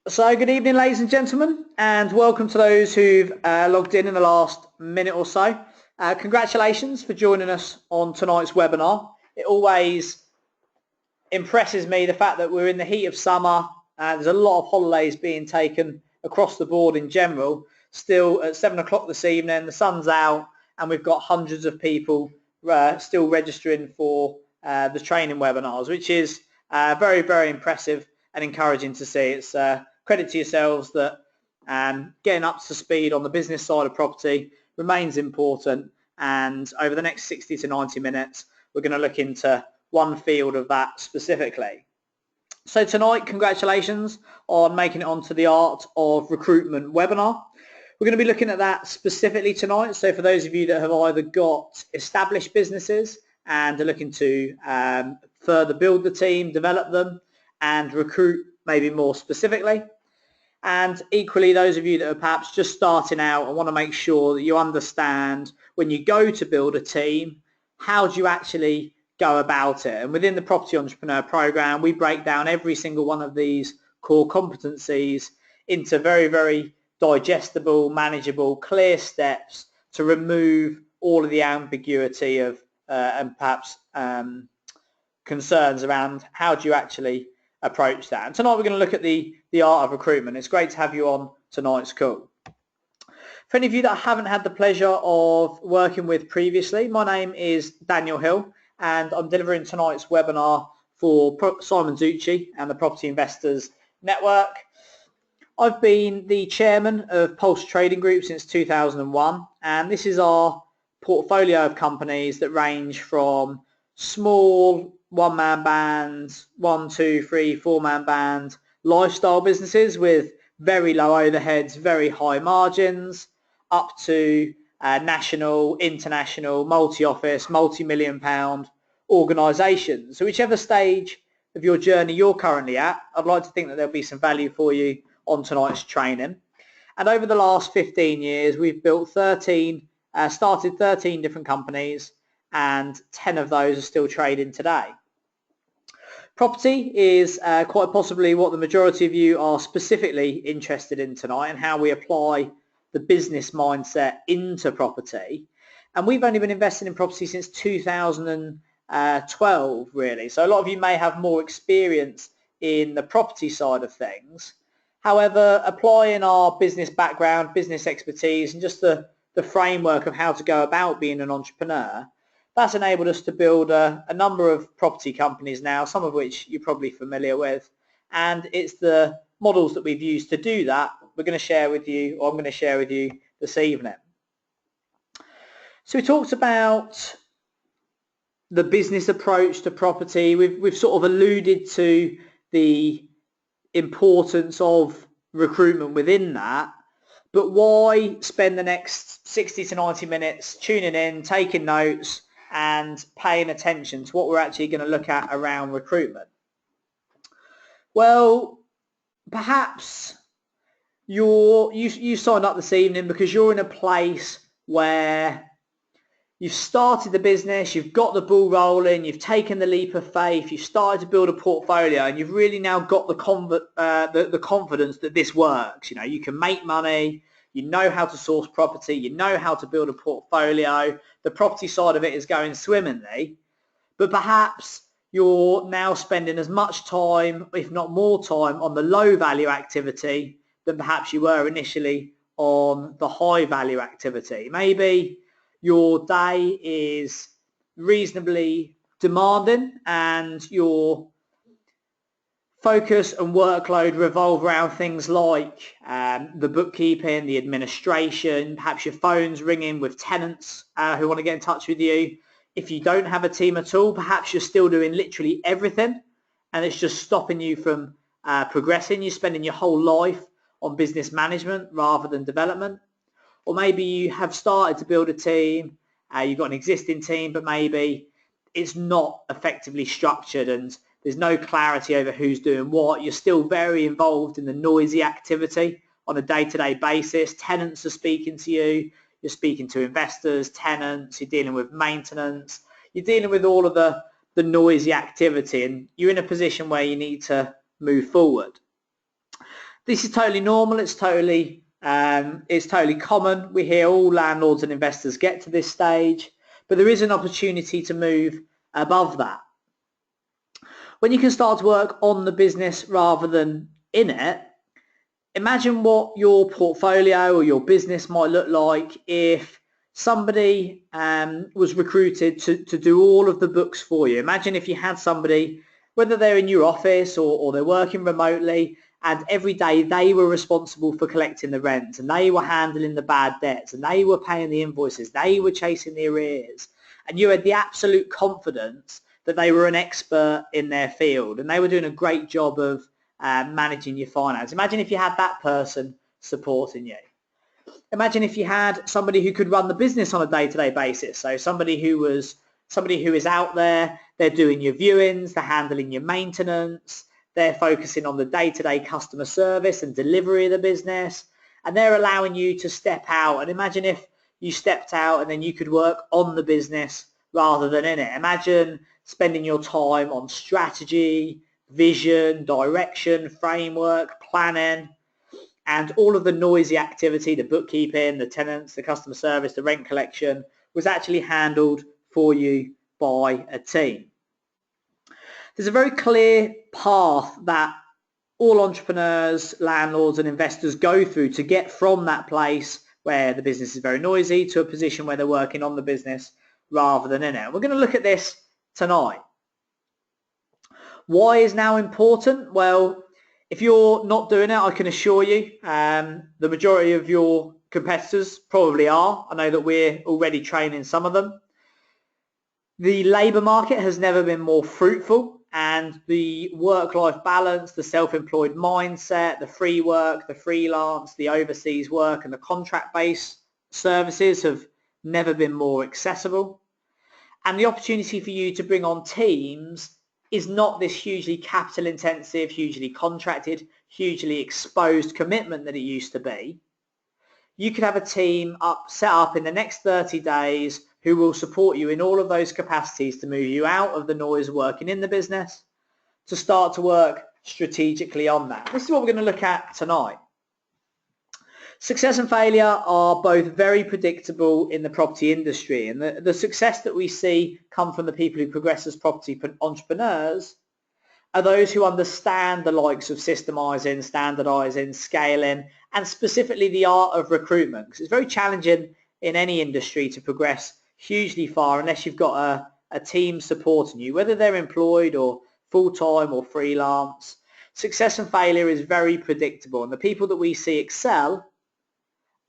So good evening, ladies and gentlemen, and welcome to those who've logged in the last minute or so. Congratulations for joining us on tonight's webinar. It always impresses me the fact that we're in the heat of summer. There's a lot of holidays being taken across the board in general. Still at 7 o'clock this evening, the sun's out, and we've got hundreds of people still registering for the training webinars, which is very, very impressive and encouraging to see. It's credit to yourselves that getting up to speed on the business side of property remains important, and over the next 60 to 90 minutes we're going to look into one field of that specifically. So tonight, congratulations on making it onto the Art of Recruitment webinar. We're going to be looking at that specifically tonight. So for those of you that have either got established businesses and are looking to further build the team, develop them, and recruit maybe more specifically, and equally those of you that are perhaps just starting out and want to make sure that you understand when you go to build a team, how do you actually go about it. And within the Property Entrepreneur Program, we break down every single one of these core competencies into very, very digestible, manageable, clear steps to remove all of the ambiguity of and perhaps concerns around how do you actually approach that. And tonight we're going to look at the art of recruitment. It's great to have you on tonight's call. For any of you that I haven't had the pleasure of working with previously, my name is Daniel Hill, and I'm delivering tonight's webinar for Simon Zucci and the Property Investors Network. I've been the chairman of Pulse Trading Group since 2001, and this is our portfolio of companies that range from small one-man bands, 1, 2, 3, 4-man band lifestyle businesses with very low overheads, very high margins, up to national, international, multi-office, multi-million pound organisations. So whichever stage of your journey you're currently at, I'd like to think that there'll be some value for you on tonight's training. And over the last 15 years, we've built started 13 different companies, and 10 of those are still trading today. Property is quite possibly what the majority of you are specifically interested in tonight, and how we apply the business mindset into property. And we've only been investing in property since 2012 really, so a lot of you may have more experience in the property side of things. However, applying our business background, business expertise, and just the framework of how to go about being an entrepreneur, that's enabled us to build a number of property companies now, some of which you're probably familiar with, and it's the models that we've used to do that we're going to share with you, or I'm going to share with you this evening. So we talked about the business approach to property. We've sort of alluded to the importance of recruitment within that, but why spend the next 60 to 90 minutes tuning in, taking notes, and paying attention to what we're actually going to look at around recruitment? Well, perhaps you signed up this evening because you're in a place where you've started the business, you've got the ball rolling, you've taken the leap of faith, you've started to build a portfolio, and you've really now got the confidence that this works. You know, you can make money, you know how to source property, you know how to build a portfolio, the property side of it is going swimmingly, but perhaps you're now spending as much time, if not more time, on the low value activity than perhaps you were initially on the high value activity. Maybe your day is reasonably demanding and your focus and workload revolve around things like the bookkeeping, the administration, perhaps your phone's ringing with tenants who want to get in touch with you. If you don't have a team at all, perhaps you're still doing literally everything and it's just stopping you from progressing. You're spending your whole life on business management rather than development. Or maybe you have started to build a team, you've got an existing team, but maybe it's not effectively structured and there's no clarity over who's doing what. You're still very involved in the noisy activity on a day-to-day basis. Tenants are speaking to you, you're speaking to investors, tenants, you're dealing with maintenance, you're dealing with all of the noisy activity, and you're in a position where you need to move forward. This is totally normal. It's totally common. We hear all landlords and investors get to this stage, but there is an opportunity to move above that. When you can start to work on the business rather than in it, imagine what your portfolio or your business might look like if somebody was recruited to do all of the books for you. Imagine if you had somebody, whether they're in your office or they're working remotely, and every day they were responsible for collecting the rent, and they were handling the bad debts, and they were paying the invoices, they were chasing the arrears, and you had the absolute confidence that they were an expert in their field and they were doing a great job of managing your finance. Imagine if you had that person supporting you. Imagine if you had somebody who could run the business on a day-to-day basis. So somebody who is out there, they're doing your viewings, they're handling your maintenance, they're focusing on the day-to-day customer service and delivery of the business, and they're allowing you to step out. And imagine if you stepped out and then you could work on the business rather than in it. Imagine spending your time on strategy, vision, direction, framework, planning, and all of the noisy activity, the bookkeeping, the tenants, the customer service, the rent collection, was actually handled for you by a team. There's a very clear path that all entrepreneurs, landlords and investors go through to get from that place where the business is very noisy to a position where they're working on the business rather than in it. We're going to look at this tonight. Why is now important? Well, if you're not doing it, I can assure you the majority of your competitors probably are. I know that we're already training some of them. The labour market has never been more fruitful, and the work-life balance, the self-employed mindset, the free work, the freelance, the overseas work and the contract-based services have never been more accessible. And the opportunity for you to bring on teams is not this hugely capital intensive, hugely contracted, hugely exposed commitment that it used to be. You could have a team set up in the next 30 days who will support you in all of those capacities to move you out of the noise working in the business to start to work strategically on that. This is what we're going to look at tonight. Success and failure are both very predictable in the property industry, and the success that we see come from the people who progress as property entrepreneurs are those who understand the likes of systemizing, standardizing, scaling, and specifically the art of recruitment, because it's very challenging in any industry to progress hugely far unless you've got a team supporting you, whether they're employed or full-time or freelance. Success and failure is very predictable, and the people that we see excel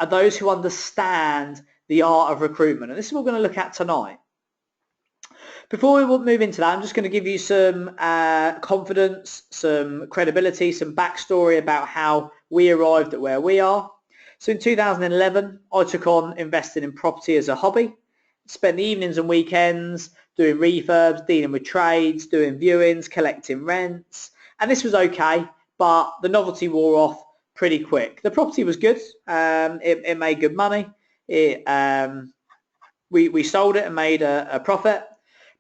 are those who understand the art of recruitment. And this is what we're going to look at tonight. Before we move into that, I'm just going to give you some confidence, some credibility, some backstory about how we arrived at where we are. So in 2011, I took on investing in property as a hobby. Spent the evenings and weekends doing refurbs, dealing with trades, doing viewings, collecting rents. And this was okay, but the novelty wore off pretty quick. The property was good. It made good money. We sold it and made a profit.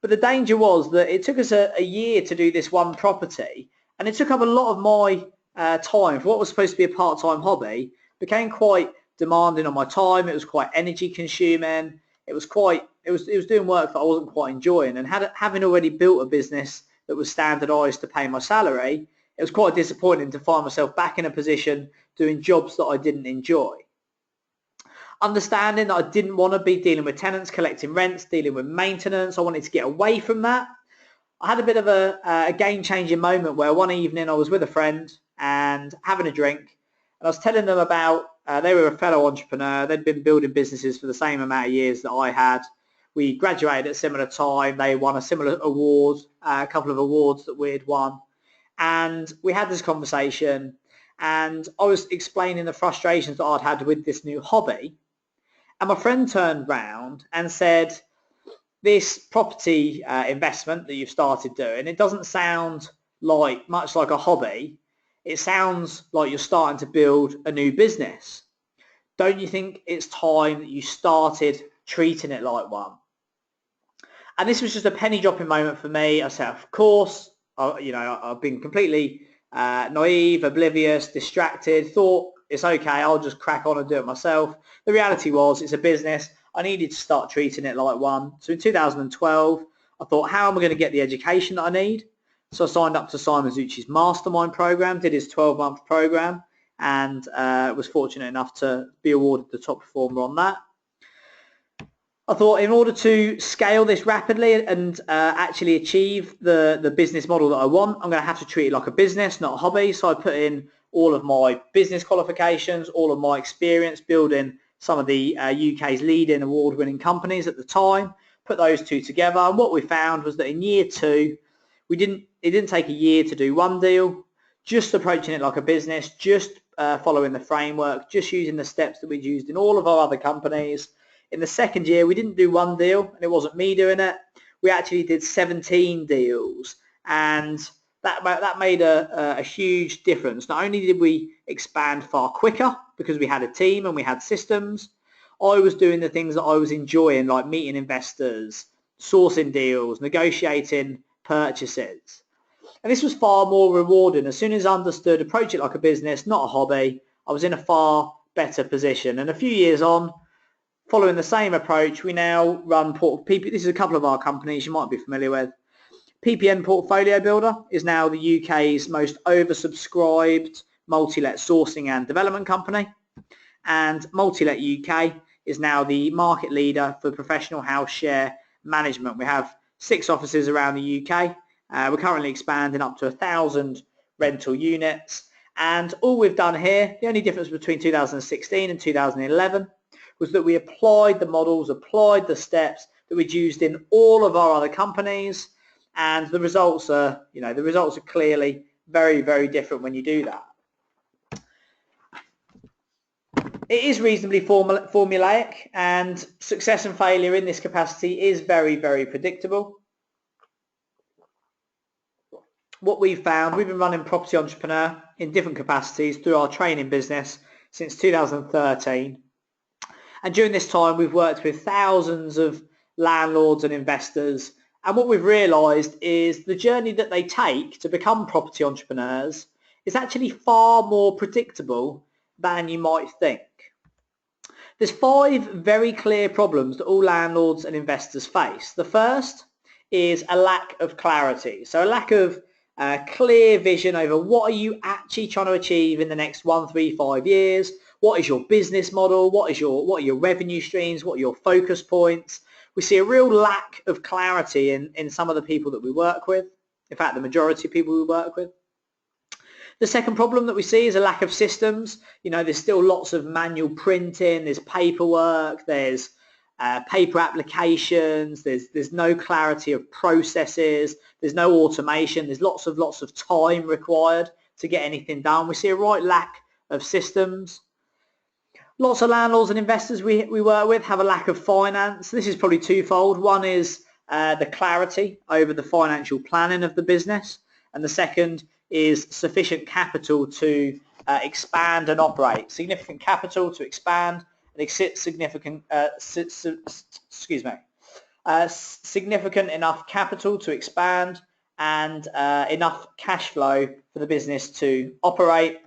But the danger was that it took us a year to do this one property, and it took up a lot of my time for what was supposed to be a part-time hobby. It became quite demanding on my time. It was quite energy consuming. It was doing work that I wasn't quite enjoying. And having already built a business that was standardized to pay my salary, it was quite disappointing to find myself back in a position doing jobs that I didn't enjoy. Understanding that I didn't want to be dealing with tenants, collecting rents, dealing with maintenance, I wanted to get away from that. I had a bit of a game-changing moment where one evening I was with a friend and having a drink, and I was telling them about, they were a fellow entrepreneur, they'd been building businesses for the same amount of years that I had. We graduated at a similar time, they won a similar award, a couple of awards that we'd won. And we had this conversation, and I was explaining the frustrations that I'd had with this new hobby. And my friend turned round and said, this property investment that you've started doing, it doesn't sound much like a hobby. It sounds like you're starting to build a new business. Don't you think it's time that you started treating it like one? And this was just a penny dropping moment for me. I said, of course. I've been completely naive, oblivious, distracted, thought it's okay, I'll just crack on and do it myself. The reality was it's a business. I needed to start treating it like one. So in 2012, I thought, how am I going to get the education that I need? So I signed up to Simon Zucchi's mastermind program, did his 12-month program, and was fortunate enough to be awarded the top performer on that. I thought in order to scale this rapidly and actually achieve the business model that I want, I'm going to have to treat it like a business, not a hobby. So I put in all of my business qualifications, all of my experience building some of the UK's leading award-winning companies at the time, put those two together. And what we found was that in year two, it didn't take a year to do one deal, just approaching it like a business, just following the framework, just using the steps that we'd used in all of our other companies. In the second year, we didn't do one deal, and it wasn't me doing it. We actually did 17 deals, and that made a huge difference. Not only did we expand far quicker because we had a team and we had systems, I was doing the things that I was enjoying, like meeting investors, sourcing deals, negotiating purchases. And this was far more rewarding. As soon as I understood, approach it like a business, not a hobby, I was in a far better position. And a few years on, following the same approach, we now run this is a couple of our companies you might be familiar with. PPN Portfolio Builder is now the UK's most oversubscribed multi-let sourcing and development company, and Multi-Let UK is now the market leader for professional house share management. We have 6 offices around the UK. We're currently expanding up to 1,000 rental units, and all we've done here, the only difference between 2016 and 2011 was that we applied the models, applied the steps that we'd used in all of our other companies, and the results are, clearly very, very different when you do that. It is reasonably formulaic, and success and failure in this capacity is very, very predictable. What we've found, we've been running Property Entrepreneur in different capacities through our training business since 2013. And during this time, we've worked with thousands of landlords and investors. And what we've realised is the journey that they take to become property entrepreneurs is actually far more predictable than you might think. There's 5 very clear problems that all landlords and investors face. The first is a lack of clarity. So a lack of clear vision over what are you actually trying to achieve in the next 1, 3, 5 years. What is your business model? What are your revenue streams? What are your focus points? We see a real lack of clarity in some of the people that we work with. In fact, the majority of people we work with. The second problem that we see is a lack of systems. There's still lots of manual printing, there's paperwork, there's paper applications, there's no clarity of processes, there's no automation, there's lots of time required to get anything done. We see a right lack of systems. Lots of landlords and investors we work with have a lack of finance. This is probably twofold. One is the clarity over the financial planning of the business, and the second is sufficient capital to expand and operate. Significant capital to expand and significant enough capital to expand and enough cash flow for the business to operate.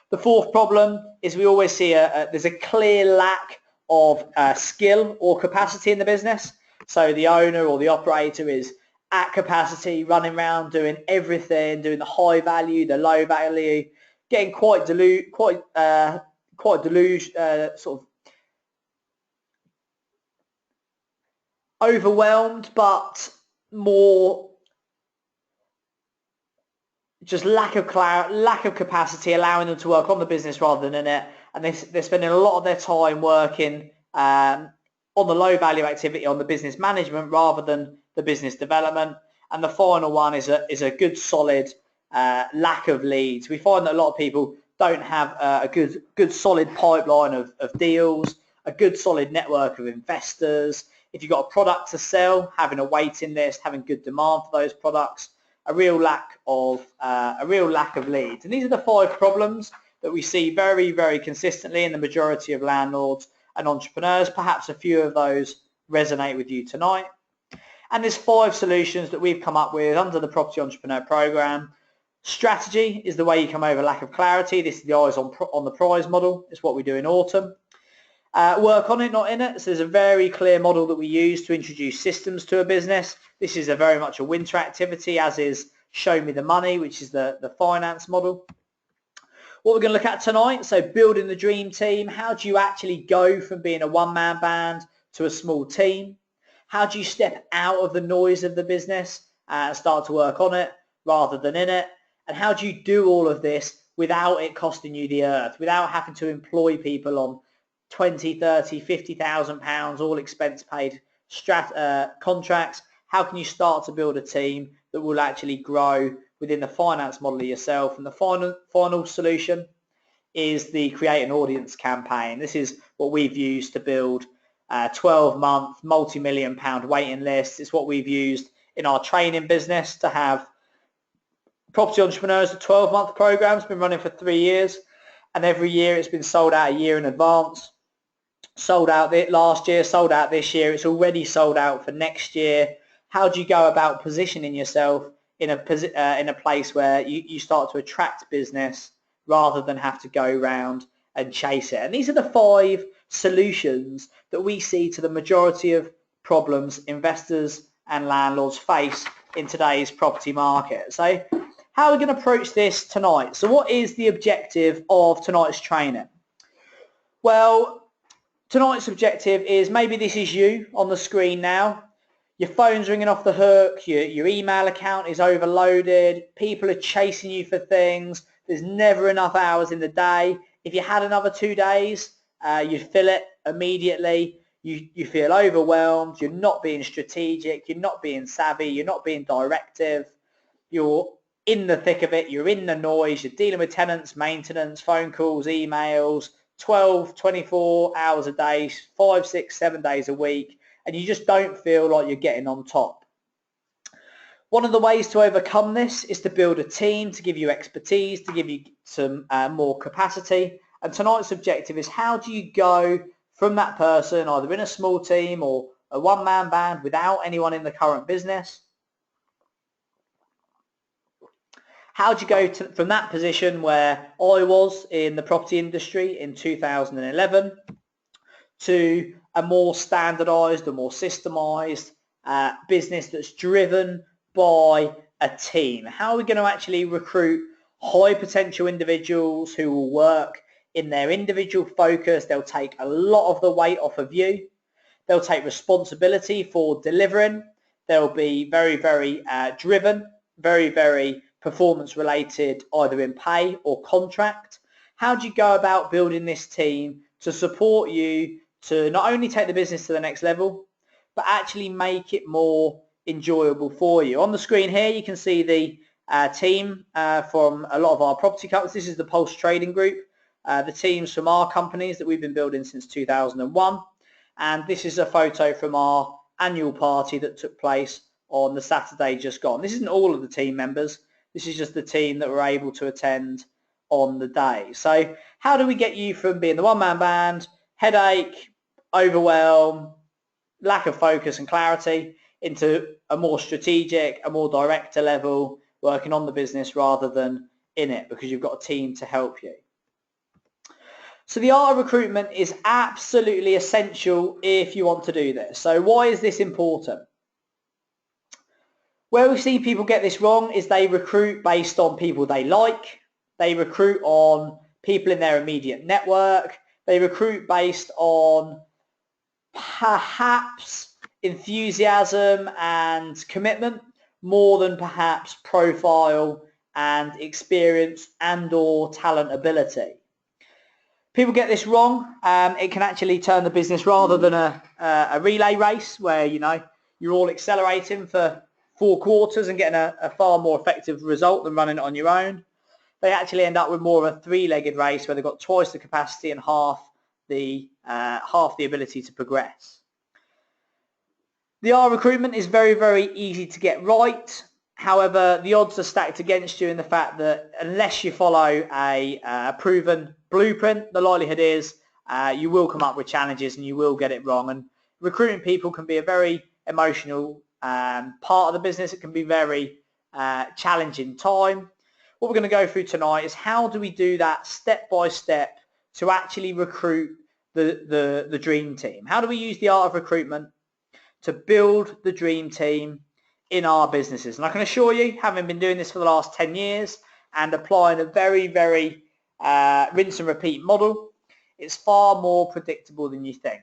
The fourth problem is we always see there's a clear lack of skill or capacity in the business. So the owner or the operator is at capacity, running around doing everything, doing the high value, the low value, getting quite overwhelmed, but more just lack of capacity, allowing them to work on the business rather than in it, and they're spending a lot of their time working on the low value activity, on the business management rather than the business development. And the final one is a good solid lack of leads. We find that a lot of people don't have a good solid pipeline of deals, a good solid network of investors. If you've got a product to sell, having a waiting list, having good demand for those products, a real lack of leads. And these are the 5 problems that we see very, very consistently in the majority of landlords and entrepreneurs. Perhaps a few of those resonate with you tonight. And there's 5 solutions that we've come up with under the Property Entrepreneur Program, Strategy is the way you come over lack of clarity. This is the eyes on the prize model. It's what we do in autumn. Work on it, not in it. So there's a very clear model that we use to introduce systems to a business. This is very much a winter activity, as is show me the money, which is the finance model. What we're going to look at tonight, so building the dream team. How do you actually go from being a one-man band to a small team? How do you step out of the noise of the business and start to work on it rather than in it? And how do you do all of this without it costing you the earth, without having to employ people on 20, 30, 50,000 pounds, all expense paid contracts? How can you start to build a team that will actually grow within the finance model of yourself? And the final solution is the create an audience campaign. This is what we've used to build 12-month multi-million pound waiting lists. It's what we've used in our training business to have property entrepreneurs. The 12-month program has been running for 3 years, and every year it's been sold out a year in advance. Sold out last year, sold out this year. It's already sold out for next year. How do you go about positioning yourself in a place where you start to attract business rather than have to go around and chase it? And these are the 5 solutions that we see to the majority of problems investors and landlords face in today's property market. So how are we going to approach this tonight? So what is the objective of tonight's training? Well, tonight's objective is, maybe this is you on the screen now. Your phone's ringing off the hook, your email account is overloaded, people are chasing you for things, there's never enough hours in the day. If you had another 2 days, you'd fill it immediately. You feel overwhelmed, you're not being strategic, you're not being savvy, you're not being directive, you're in the thick of it, you're in the noise, you're dealing with tenants, maintenance, phone calls, emails, 12, 24 hours a day, 5, 6, 7 days a week, and you just don't feel like you're getting on top. One of the ways to overcome this is to build a team, to give you expertise, to give you some more capacity. And tonight's objective is, how do you go from that person, either in a small team or a one-man band without anyone in the current business? How do you go from that position where I was in the property industry in 2011 to a more standardized, a more systemized business that's driven by a team? How are we going to actually recruit high potential individuals who will work in their individual focus? They'll take a lot of the weight off of you. They'll take responsibility for delivering. They'll be very, very driven, very, very performance related, either in pay or contract. How do you go about building this team to support you to not only take the business to the next level, but actually make it more enjoyable for you? On the screen here, you can see the team from a lot of our property companies. This is the Pulse Trading Group, the teams from our companies that we've been building since 2001. And this is a photo from our annual party that took place on the Saturday just gone. This isn't all of the team members. This is just the team that were able to attend on the day. So how do we get you from being the one-man band, headache, overwhelm, lack of focus and clarity, into a more strategic, a more director level, working on the business rather than in it, because you've got a team to help you? So the art of recruitment is absolutely essential if you want to do this. So why is this important? Where we see people get this wrong is they recruit based on people they like. They recruit on people in their immediate network. They recruit based on perhaps enthusiasm and commitment more than perhaps profile and experience and or talent ability. People get this wrong. It can actually turn the business, rather than a relay race where you're all accelerating for 4 quarters and getting a far more effective result than running it on your own. They actually end up with more of a 3-legged race where they've got twice the capacity and half the ability to progress. The art of recruitment is very, very easy to get right. However, the odds are stacked against you in the fact that unless you follow a proven blueprint, the likelihood is you will come up with challenges and you will get it wrong. And recruiting people can be a very emotional part of the business. It can be very challenging time. what we're going to go through tonight is how do we do that step by step to actually recruit the dream team. How do we use the art of recruitment to build the dream team in our businesses? And I can assure you, having been doing this for the last 10 years and applying a very, very rinse and repeat model, it's far more predictable than you think.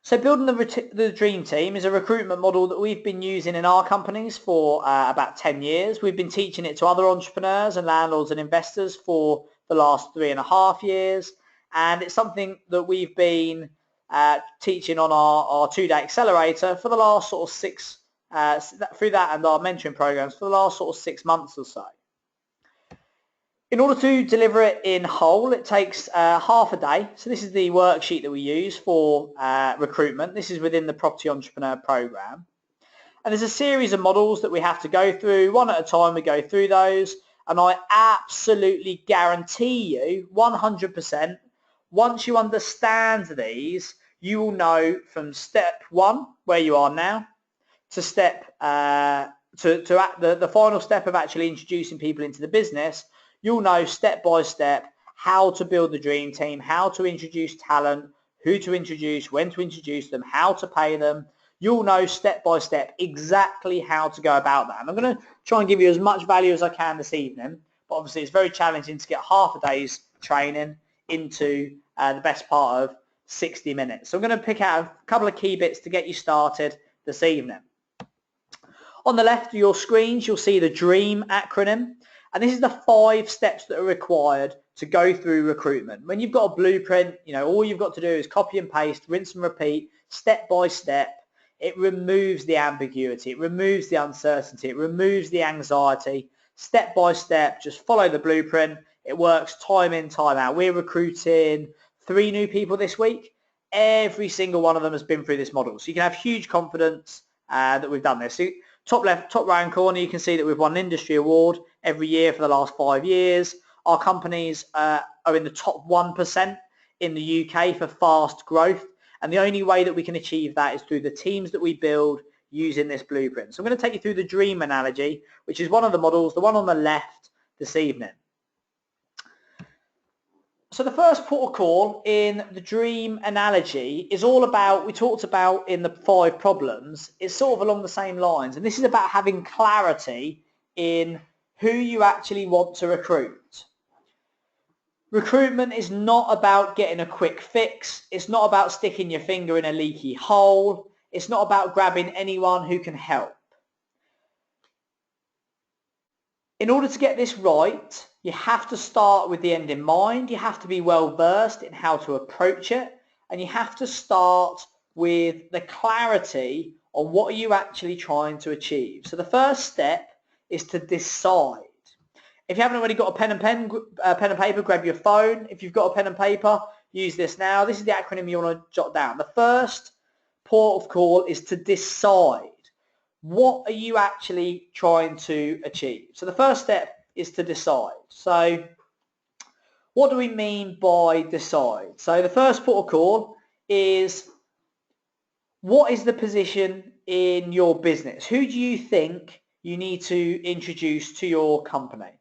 So building the dream team is a recruitment model that we've been using in our companies for about 10 years. We've been teaching it to other entrepreneurs and landlords and investors for the last 3.5 years. And it's something that we've been teaching on our 2-day accelerator for the last sort of through that and our mentoring programs for the last sort of 6 months or so. In order to deliver it in whole, it takes half a day. So this is the worksheet that we use for recruitment. This is within the Property Entrepreneur Program. And there's a series of models that we have to go through. One at a time we go through those. And I absolutely guarantee you, 100%, once you understand these, you will know from step 1, where you are now, to step the final step of actually introducing people into the business. You'll know step by step how to build the dream team, how to introduce talent, who to introduce, when to introduce them, how to pay them. You'll know step by step exactly how to go about that. And I'm going to try and give you as much value as I can this evening, but obviously it's very challenging to get half a day's training into the best part of 60 minutes. So I'm going to pick out a couple of key bits to get you started this evening. On the left of your screens, you'll see the DREAM acronym. And this is the 5 steps that are required to go through recruitment. When you've got a blueprint, all you've got to do is copy and paste, rinse and repeat, step by step. It removes the ambiguity, it removes the uncertainty, it removes the anxiety. Step by step, just follow the blueprint. It works time in, time out. We're recruiting 3 new people this week. Every single one of them has been through this model. So you can have huge confidence that we've done this. So top left, top right hand corner, you can see that we've won an industry award every year for the last 5 years. Our companies are in the top 1% in the UK for fast growth. And the only way that we can achieve that is through the teams that we build using this blueprint. So I'm going to take you through the dream analogy, which is one of the models, the one on the left this evening. So the first port of call in the dream analogy is all about, we talked about in the 5 problems, it's sort of along the same lines. And this is about having clarity in who you actually want to recruit. Recruitment is not about getting a quick fix. It's not about sticking your finger in a leaky hole. It's not about grabbing anyone who can help. In order to get this right, you have to start with the end in mind. You have to be well versed in how to approach it. And you have to start with the clarity on what are you actually trying to achieve. So the first step is to decide. If you haven't already got a pen and paper, grab your phone. If you've got a pen and paper, use this now. This is the acronym you want to jot down. The first port of call is to decide. What are you actually trying to achieve? So the first step is to decide. So what do we mean by decide? So the first port of call is, what is the position in your business? Who do you think you need to introduce to your company?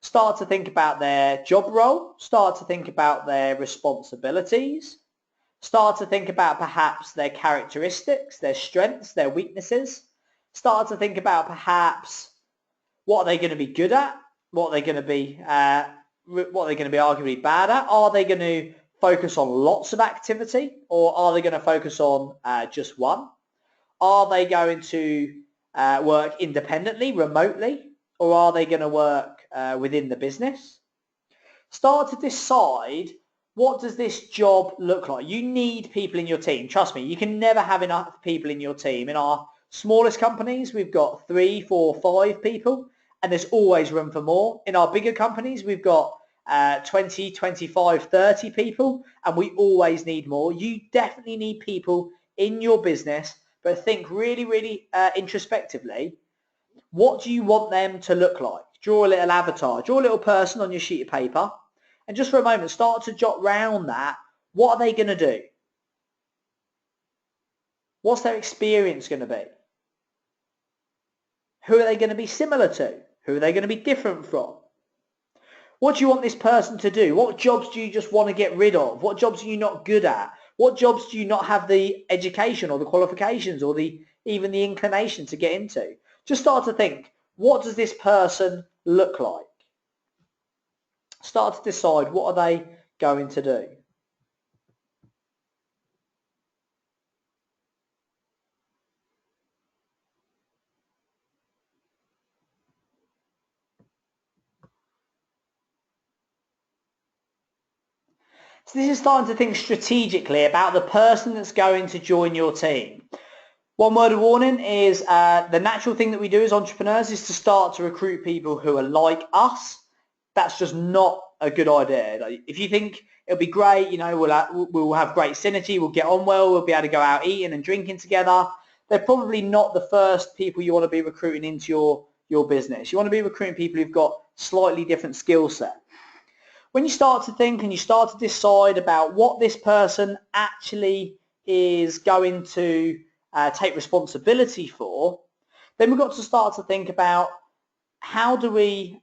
Start to think about their job role. Start to think about their responsibilities. Start to think about perhaps their characteristics, their strengths, their weaknesses. Start to think about perhaps what are they going to be good at, what are they going to be arguably bad at. Are they going to focus on lots of activity, or are they going to focus on just one? Are they going to work independently, remotely, or are they going to work within the business? Start to decide, what does this job look like? You need people in your team. Trust me, you can never have enough people in your team. In our smallest companies, we've got 3, 4, 5 people, and there's always room for more. In our bigger companies, we've got 20, 25, 30 people, and we always need more. You definitely need people in your business, but think really, really introspectively. What do you want them to look like? Draw a little avatar, draw a little person on your sheet of paper, and just for a moment, start to jot round that. What are they going to do? What's their experience going to be? Who are they going to be similar to? Who are they going to be different from? What do you want this person to do? What jobs do you just want to get rid of? What jobs are you not good at? What jobs do you not have the education or the qualifications or even the inclination to get into? Just start to think, what does this person look like? Start to decide, what are they going to do? So this is starting to think strategically about the person that's going to join your team. One word of warning is the natural thing that we do as entrepreneurs is to start to recruit people who are like us. That's just not a good idea. Like, if you think it'll be great, you know, we'll have great synergy, we'll get on well, we'll be able to go out eating and drinking together, they're probably not the first people you want to be recruiting into your business. You want to be recruiting people who've got slightly different skill set. When you start to think and you start to decide about what this person actually is going to take responsibility for, then we've got to start to think about how do we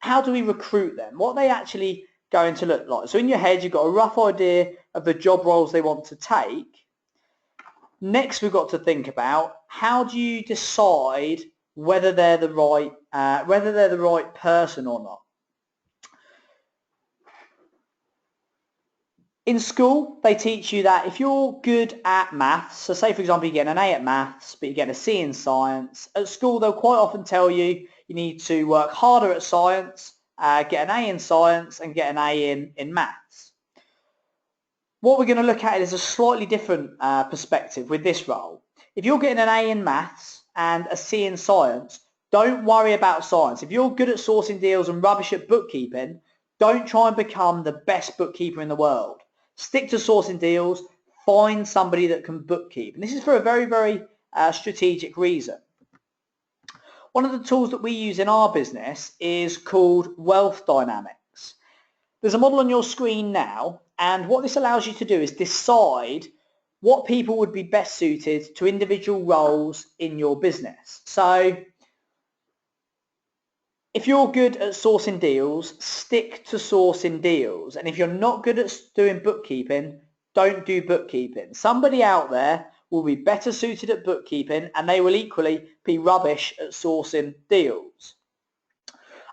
recruit them? What are they actually going to look like? So in your head, you've got a rough idea of the job roles they want to take. Next, we've got to think about how do you decide whether they're the right person or not. In school, they teach you that if you're good at maths, so say for example you get an A at maths, but you get a C in science, at school they'll quite often tell you you need to work harder at science, get an A in science and get an A in maths. What we're going to look at is a slightly different perspective with this role. If you're getting an A in maths and a C in science, don't worry about science. If you're good at sourcing deals and rubbish at bookkeeping, don't try and become the best bookkeeper in the world. Stick to sourcing deals, find somebody that can bookkeep. And this is for a very, very strategic reason. One of the tools that we use in our business is called Wealth Dynamics. There's a model on your screen now, and what this allows you to do is decide what people would be best suited to individual roles in your business. So if you're good at sourcing deals, stick to sourcing deals. And if you're not good at doing bookkeeping, don't do bookkeeping. Somebody out there will be better suited at bookkeeping and they will equally be rubbish at sourcing deals.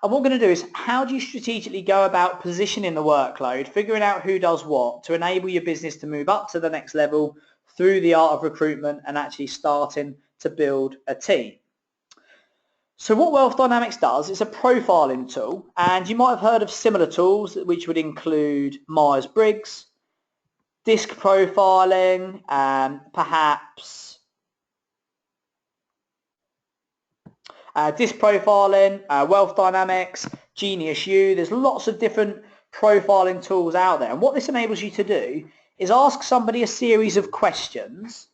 And what we're going to do is, how do you strategically go about positioning the workload, figuring out who does what to enable your business to move up to the next level through the art of recruitment and actually starting to build a team. So what Wealth Dynamics does is a profiling tool, and you might have heard of similar tools which would include Myers-Briggs, disc profiling, perhaps disc profiling, Wealth Dynamics, Genius U. There's lots of different profiling tools out there, and what this enables you to do is ask somebody a series of questions,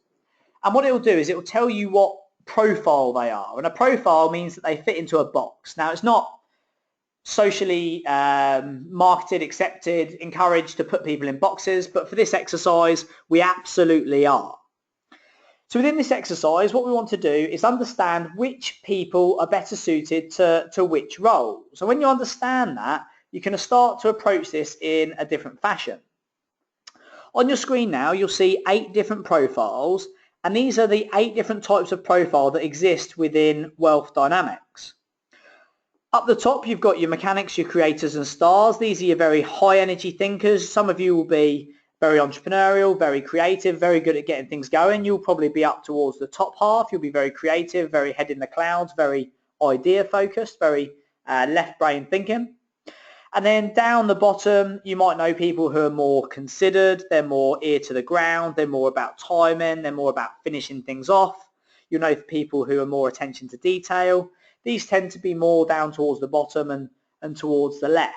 and what it will do is it will tell you what profile they are, and a profile means that they fit into a box. Now, it's not socially marketed, accepted, encouraged to put people in boxes, but for this exercise we absolutely are. So within this exercise, what we want to do is understand which people are better suited to which roles. So when you understand that, you can start to approach this in a different fashion. On your screen now, you'll see 8 different profiles, and these are the 8 different types of profile that exist within Wealth Dynamics. Up the top, you've got your mechanics, your creators and stars. These are your very high energy thinkers. Some of you will be very entrepreneurial, very creative, very good at getting things going. You'll probably be up towards the top half. You'll be very creative, very head in the clouds, very idea focused, very left brain thinking. And then down the bottom, you might know people who are more considered, they're more ear to the ground, they're more about timing, they're more about finishing things off. You'll know people who are more attention to detail. These tend to be more down towards the bottom and towards the left.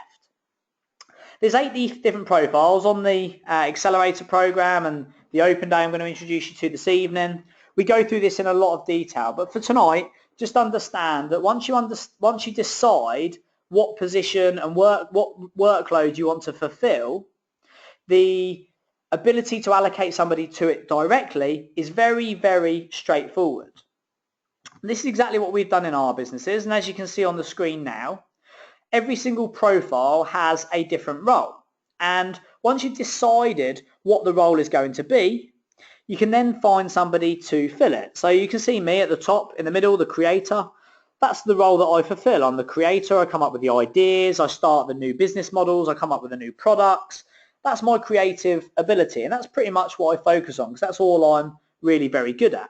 There's 8 different profiles on the accelerator program and the open day I'm going to introduce you to this evening. We go through this in a lot of detail, but for tonight, just understand that once you decide what position and what workload you want to fulfill, the ability to allocate somebody to it directly is very, very straightforward. This is exactly what we've done in our businesses, and as you can see on the screen now, every single profile has a different role. And once you've decided what the role is going to be, you can then find somebody to fill it. So you can see me at the top, in the middle, the creator. That's the role that I fulfill. I'm the creator. I come up with the ideas. I start the new business models. I come up with the new products. That's my creative ability, and that's pretty much what I focus on because that's all I'm really very good at.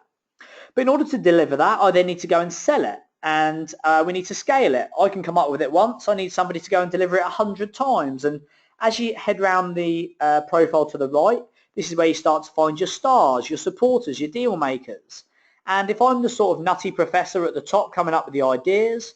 But in order to deliver that, I then need to go and sell it, and we need to scale it. I can come up with it once. I need somebody to go and deliver it 100 times. And as you head around the profile to the right, this is where you start to find your stars, your supporters, your deal makers. And if I'm the sort of nutty professor at the top coming up with the ideas,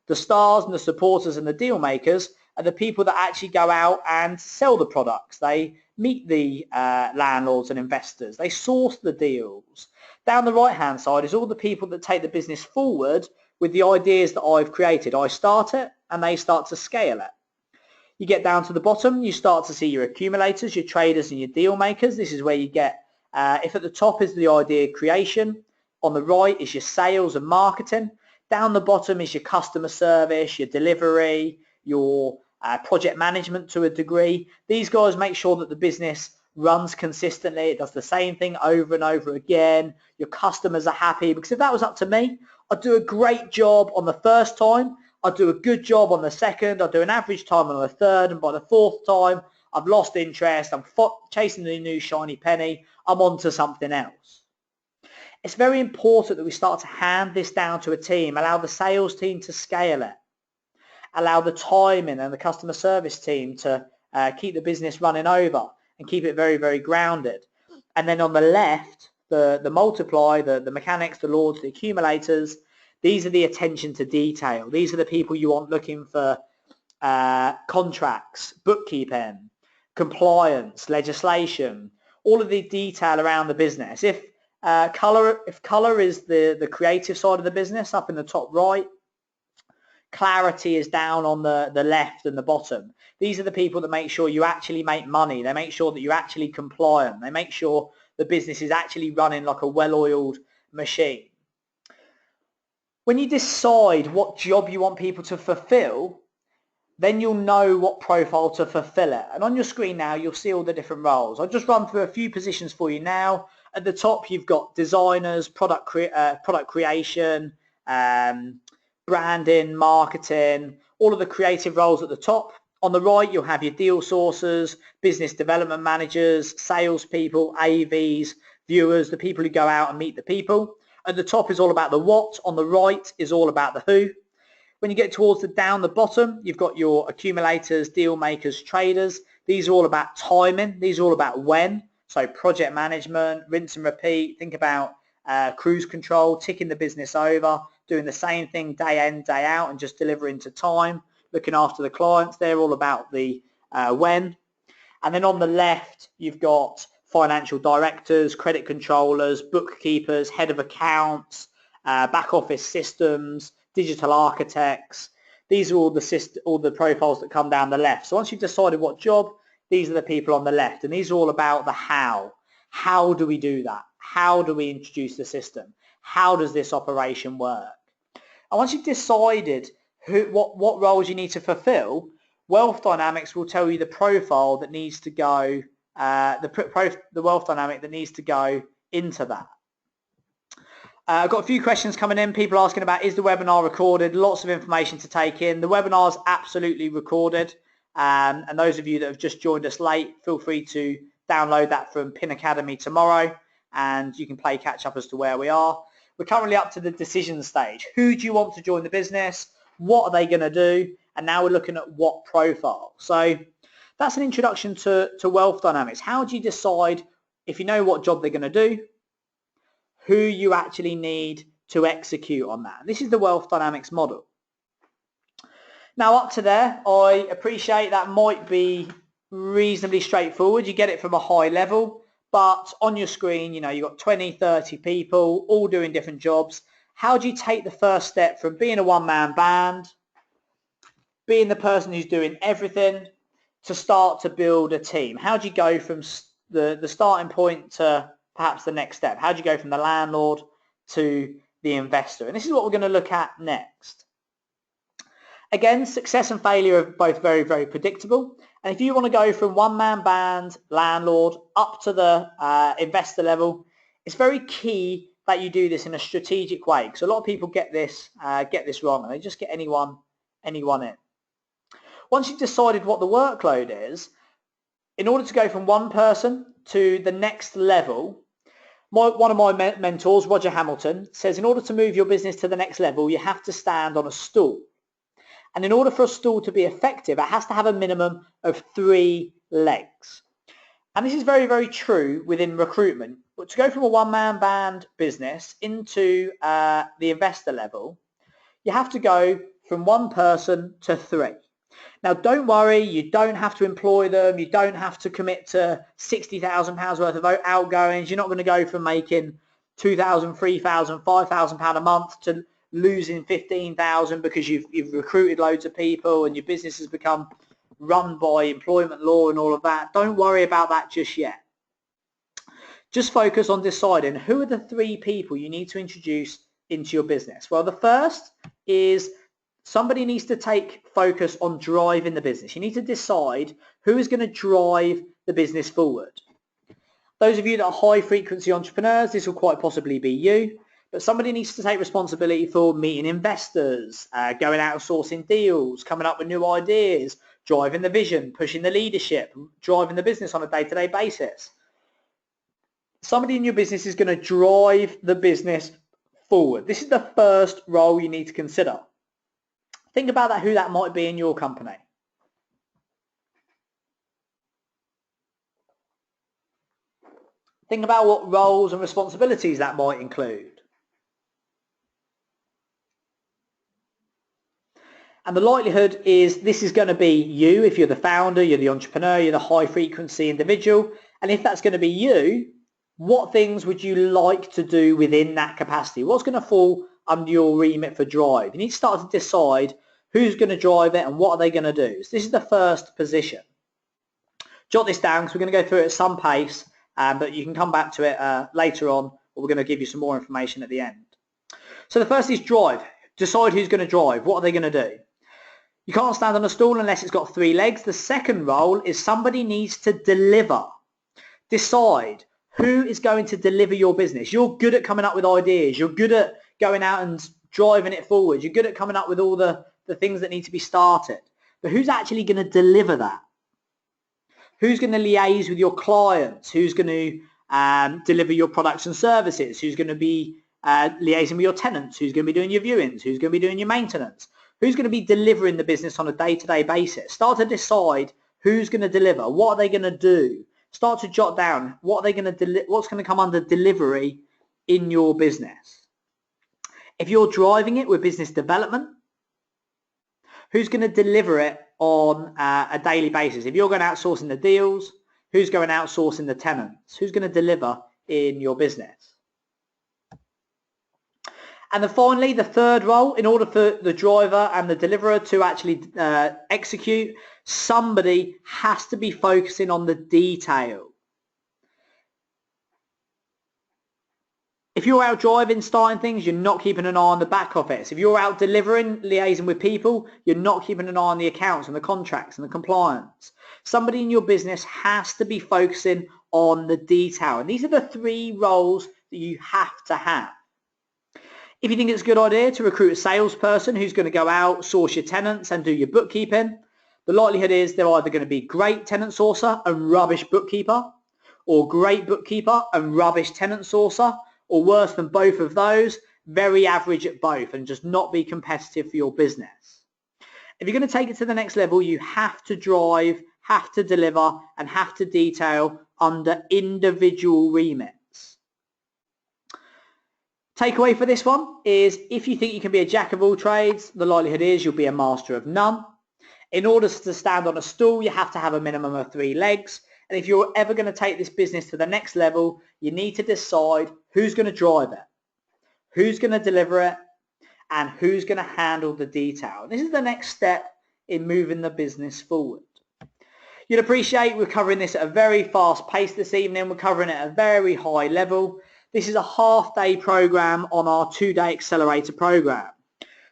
the stars and the supporters and the deal makers are the people that actually go out and sell the products. They meet the landlords and investors. They source the deals. Down the right hand side is all the people that take the business forward with the ideas that I've created. I start it and they start to scale it. You get down to the bottom, you start to see your accumulators, your traders and your deal makers. This is where you get, if at the top is the idea creation, on the right is your sales and marketing. Down the bottom is your customer service, your delivery, your project management to a degree. These guys make sure that the business runs consistently. It does the same thing over and over again. Your customers are happy, because if that was up to me, I'd do a great job on the first time. I'd do a good job on the second. I'd do an average time on the third. And by the fourth time, I've lost interest. I'm chasing the new shiny penny. I'm on to something else. It's very important that we start to hand this down to a team, allow the sales team to scale it, allow the timing and the customer service team to keep the business running over and keep it very, very grounded. And then on the left, the multiply, the mechanics, the lords, the accumulators, these are the attention to detail. These are the people you want looking for contracts, bookkeeping, compliance, legislation, all of the detail around the business. If color is the creative side of the business up in the top right, clarity is down on the left and the bottom. These are the people that make sure you actually make money. They make sure that you're actually compliant. They make sure the business is actually running like a well-oiled machine. When you decide what job you want people to fulfill, then you'll know what profile to fulfill it. And on your screen now, you'll see all the different roles. I'll just run through a few positions for you now. At the top, you've got designers, product creation, branding, marketing, all of the creative roles at the top. On the right, you'll have your deal sourcers, business development managers, salespeople, AVs, viewers, the people who go out and meet the people. At the top is all about the what. On the right is all about the who. When you get towards down the bottom, you've got your accumulators, deal makers, traders. These are all about timing. These are all about when. So project management, rinse and repeat. Think about cruise control, ticking the business over, doing the same thing day in, day out, and just delivering to time, looking after the clients. They're all about the when. And then on the left, you've got financial directors, credit controllers, bookkeepers, head of accounts, back office systems, digital architects. These are all the profiles that come down the left. So once you've decided what job, these are the people on the left, and these are all about the how. How do we do that? How do we introduce the system? How does this operation work? And once you've decided what roles you need to fulfill, Wealth Dynamics will tell you the profile that needs to go, the wealth dynamic that needs to go into that. I've got a few questions coming in. People asking about, is the webinar recorded? Lots of information to take in. The webinar is absolutely recorded. And those of you that have just joined us late, feel free to download that from Pin Academy tomorrow, and you can play catch up as to where we are. We're currently up to the decision stage. Who do you want to join the business? What are they going to do? And now we're looking at what profile. So that's an introduction to Wealth Dynamics. How do you decide, if you know what job they're going to do, who you actually need to execute on that? This is the Wealth Dynamics model. Now up to there, I appreciate that might be reasonably straightforward. You get it from a high level, but on your screen, you know, you've got 20, 30 people all doing different jobs. How do you take the first step from being a one-man band, being the person who's doing everything, to start to build a team? How do you go from the starting point to perhaps the next step? How do you go from the landlord to the investor. And this is what we're going to look at next. Again, success and failure are both very, very predictable. And if you want to go from one-man band landlord up to the investor level, it's very key that you do this in a strategic way. Because a lot of people get this wrong, and they just get anyone in. Once you've decided what the workload is, in order to go from one person to the next level, one of my mentors, Roger Hamilton, says in order to move your business to the next level, you have to stand on a stool. And in order for a stool to be effective, it has to have a minimum of 3 legs. And this is very, very true within recruitment. But to go from a one-man band business into the investor level, you have to go from 1 person to 3. Now, don't worry, you don't have to employ them. You don't have to commit to £60,000 worth of outgoings. You're not going to go from making £2,000, £3,000, £5,000 a month to losing £15,000 because you've recruited loads of people and your business has become run by employment law and all of that. Don't worry about that just yet. Just focus on deciding who are the 3 people you need to introduce into your business. Well, the first is somebody needs to take focus on driving the business. You need to decide who is going to drive the business forward. Those of you that are high frequency entrepreneurs, this will quite possibly be you, but somebody needs to take responsibility for meeting investors, going out and sourcing deals, coming up with new ideas, driving the vision, pushing the leadership, driving the business on a day-to-day basis. Somebody in your business is going to drive the business forward. This is the first role you need to consider. Think about that, who that might be in your company. Think about what roles and responsibilities that might include. And the likelihood is this is going to be you if you're the founder, you're the entrepreneur, you're the high frequency individual. And if that's going to be you, what things would you like to do within that capacity? What's going to fall under your remit for drive? You need to start to decide who's going to drive it and what are they going to do. So this is the first position. Jot this down because we're going to go through it at some pace, but you can come back to it later on, or we're going to give you some more information at the end. So the first is drive. Decide who's going to drive. What are they going to do? You can't stand on a stool unless it's got 3 legs. The second role is somebody needs to deliver. Decide who is going to deliver your business. You're good at coming up with ideas. You're good at going out and driving it forward. You're good at coming up with all the things that need to be started. But who's actually going to deliver that? Who's going to liaise with your clients? Who's going to deliver your products and services? Who's going to be liaising with your tenants? Who's going to be doing your viewings? Who's going to be doing your maintenance? Who's going to be delivering the business on a day-to-day basis? Start to decide who's going to deliver. What are they going to do? Start to jot down what are they going to what's going to come under delivery in your business. If you're driving it with business development, who's going to deliver it on a daily basis? If you're going outsourcing the deals, who's going outsourcing the tenants? Who's going to deliver in your business? And then finally, the third role, in order for the driver and the deliverer to actually execute, somebody has to be focusing on the detail. If you're out driving, starting things, you're not keeping an eye on the back office. If you're out delivering, liaising with people, you're not keeping an eye on the accounts and the contracts and the compliance. Somebody in your business has to be focusing on the detail. And these are the 3 roles that you have to have. If you think it's a good idea to recruit a salesperson who's going to go out, source your tenants and do your bookkeeping, the likelihood is they're either going to be great tenant sourcer and rubbish bookkeeper, or great bookkeeper and rubbish tenant sourcer, or worse than both of those, very average at both and just not be competitive for your business. If you're going to take it to the next level, you have to drive, have to deliver, and have to detail under individual remits. Takeaway for this one is if you think you can be a jack of all trades, the likelihood is you'll be a master of none. In order to stand on a stool, you have to have a minimum of 3 legs. And if you're ever going to take this business to the next level, you need to decide who's going to drive it, who's going to deliver it, and who's going to handle the detail. This is the next step in moving the business forward. You'll appreciate we're covering this at a very fast pace this evening. We're covering it at a very high level. This is a half-day program on our 2-day accelerator program.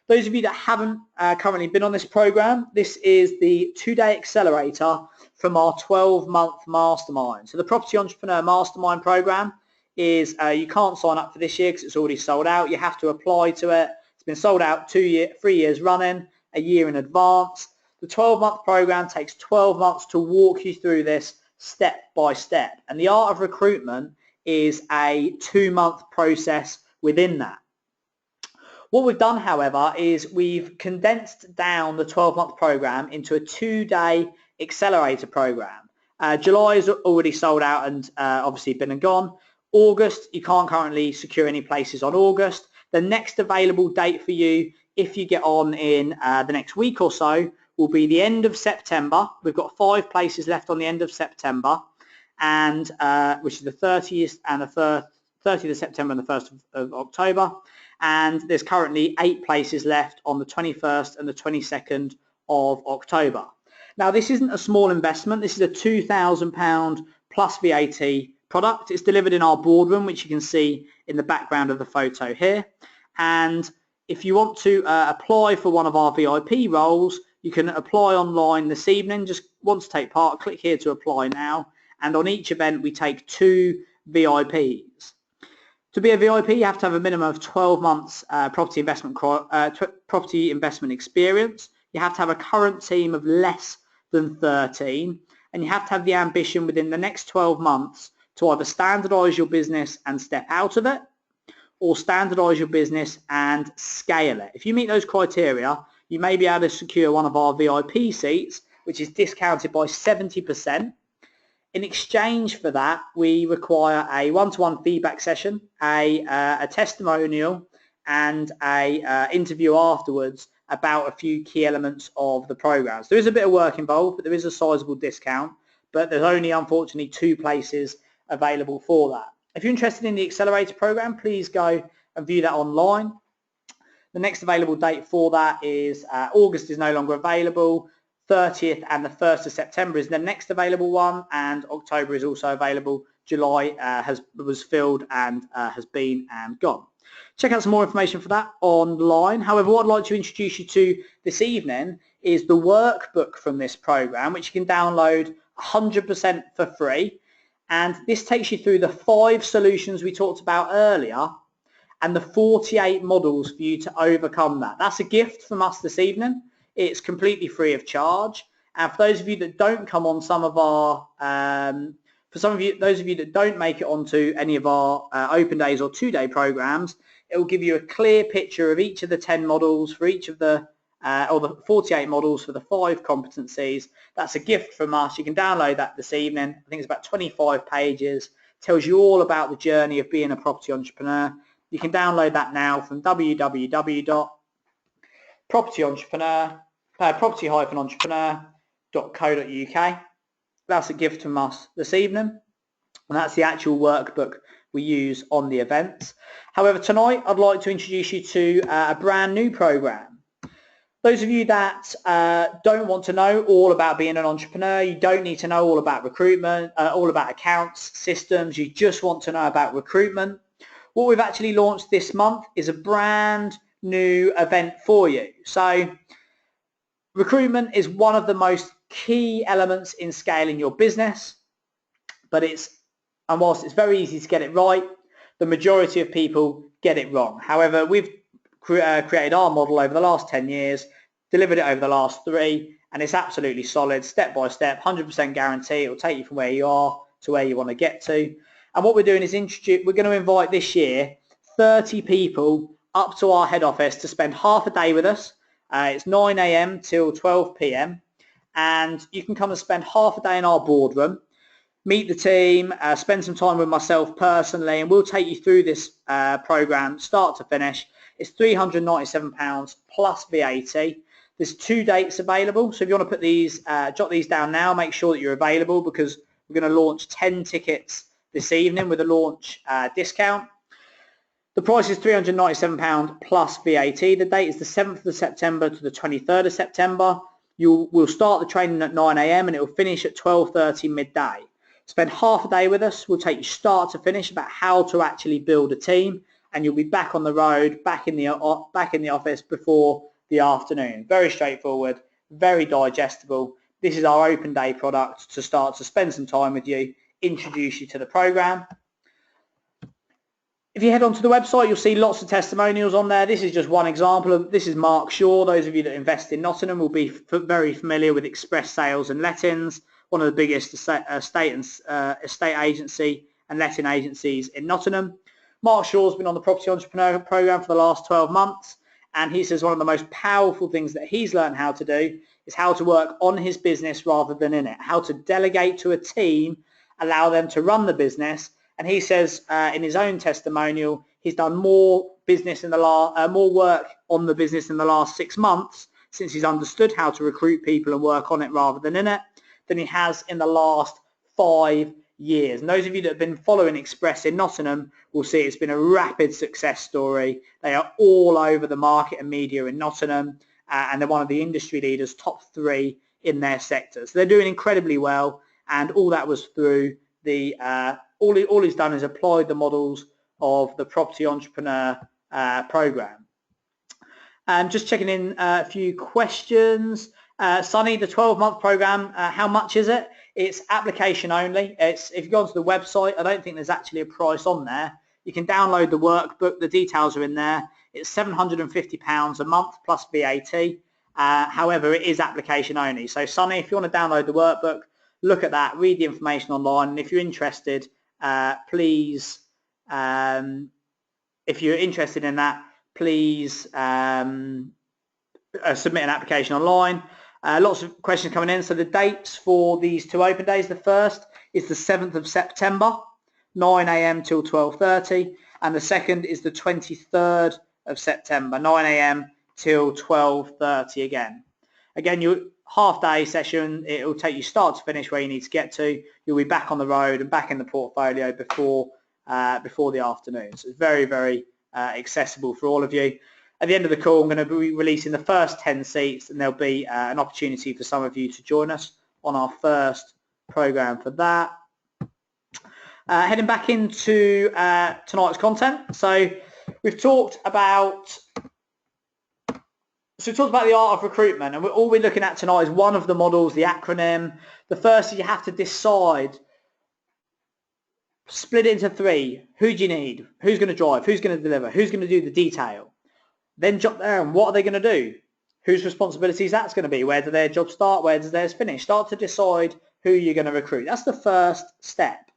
Those of you that haven't currently been on this program, this is the 2-day accelerator from our 12-month mastermind. So the Property Entrepreneur Mastermind program is, you can't sign up for this year because it's already sold out. You have to apply to it. It's been sold out 3 years running, a year in advance. The 12-month program takes 12 months to walk you through this step by step. And the art of recruitment is a 2-month process within that. What we've done, however, is we've condensed down the 12-month program into a 2-day accelerator program. July is already sold out and obviously been and gone. August, you can't currently secure any places on August. The next available date for you, if you get on in the next week or so, will be the end of September. We've got 5 places left on the end of September, and which is the 30th and the 30th of September and the 1st of October. And there's currently 8 places left on the 21st and the 22nd of October. Now, this isn't a small investment. This is a £2,000 plus VAT product. It's delivered in our boardroom, which you can see in the background of the photo here. And if you want to apply for one of our VIP roles, you can apply online this evening. Just want to take part, click here to apply now. And on each event, we take 2 VIPs. To be a VIP, you have to have a minimum of 12 months property investment experience. You have to have a current team of less than 13, and you have to have the ambition within the next 12 months to either standardise your business and step out of it, or standardise your business and scale it. If you meet those criteria, you may be able to secure one of our VIP seats, which is discounted by 70%. In exchange for that, we require a one-to-one feedback session, a testimonial, and a interview afterwards about a few key elements of the program. So there is a bit of work involved, but there is a sizable discount, but there's only, unfortunately, 2 places available for that. If you're interested in the accelerator program, please go and view that online. The next available date for that is August is no longer available. 30th and the 1st of September is the next available one, and October is also available. July was filled and has been and gone. Check out some more information for that online. However, what I'd like to introduce you to this evening is the workbook from this program, which you can download 100% for free. And this takes you through the 5 solutions we talked about earlier and the 48 models for you to overcome that. That's a gift from us this evening. It's completely free of charge. And for those of you that don't come on some of our, those of you that don't make it onto any of our open days or 2-day programs, it will give you a clear picture of each of the 10 models for each of the, or the 48 models for the 5 competencies. That's a gift from us. You can download that this evening. I think it's about 25 pages. Tells you all about the journey of being a property entrepreneur. You can download that now from property-entrepreneur.co.uk. That's a gift from us this evening, and that's the actual workbook we use on the events. However, tonight I'd like to introduce you to a brand new program. Those of you that don't want to know all about being an entrepreneur, you don't need to know all about recruitment, all about accounts, systems, you just want to know about recruitment. What we've actually launched this month is a brand new event for you. So recruitment is one of the most key elements in scaling your business, but whilst it's very easy to get it right, the majority of people get it wrong. However, we've created our model over the last 10 years, delivered it over the last 3, and it's absolutely solid, step by step, 100% guarantee. It will take you from where you are to where you want to get to. And what we're doing is we're going to invite this year 30 people up to our head office to spend half a day with us. It's 9 a.m. till 12 p.m. and you can come and spend half a day in our boardroom, meet the team, spend some time with myself personally, and we'll take you through this program start to finish. It's £397 plus VAT. There's 2 dates available, so if you want to put these, jot these down now, make sure that you're available, because we're going to launch 10 tickets this evening with a launch discount. The price is £397 plus VAT. The date is the 7th of September to the 23rd of September. We'll start the training at 9 a.m. and it will finish at 12:30 midday. Spend half a day with us. We'll take you start to finish about how to actually build a team, and you'll be back on the road, back in the office before the afternoon. Very straightforward, very digestible. This is our open day product to start to spend some time with you, introduce you to the program. If you head onto the website, you'll see lots of testimonials on there. This is just one example of, this is Mark Shaw. Those of you that invest in Nottingham will be very familiar with Express Sales and Lettings, one of the biggest estate agency and letting agencies in Nottingham. Mark Shaw's been on the Property Entrepreneur Program for the last 12 months, and he says one of the most powerful things that he's learned how to do is how to work on his business rather than in it, how to delegate to a team, allow them to run the business. And he says in his own testimonial, he's done more more work on the business in the last 6 months since he's understood how to recruit people and work on it rather than in it, than he has in the last 5 years. And those of you that have been following Express in Nottingham will see it's been a rapid success story. They are all over the market and media in Nottingham, and they're one of the industry leaders, top 3 in their sector. So they're doing incredibly well, and all that was through the all he's done is applied the models of the Property Entrepreneur Program. Just checking in a few questions. Sonny, the 12-month program, how much is it? It's application only. If you go onto the website, I don't think there's actually a price on there. You can download the workbook. The details are in there. It's £750 a month plus VAT. However, it is application only. So Sonny, if you want to download the workbook, look at that, read the information online, and if you're interested, please, if you're interested in that, please submit an application online. Lots of questions coming in. So the dates for these 2 open days, the first is the 7th of September, 9 a.m. till 12:30, and the second is the 23rd of September, 9 a.m. till 12:30 again. Again, you half-day session. It will take you start to finish where you need to get to. You'll be back on the road and back in the portfolio before the afternoon. So it's very, very accessible for all of you. At the end of the call, I'm going to be releasing the first 10 seats, and there'll be an opportunity for some of you to join us on our first program for that. Heading back into tonight's content. So we've talked about the art of recruitment, and all we're looking at tonight is one of the models, the acronym. The first is you have to decide, split it into 3. Who do you need? Who's going to drive? Who's going to deliver? Who's going to do the detail? Then jot down, what are they going to do? Whose responsibilities that's going to be? Where do their jobs start? Where does theirs finish? Start to decide who you're going to recruit. That's the first step.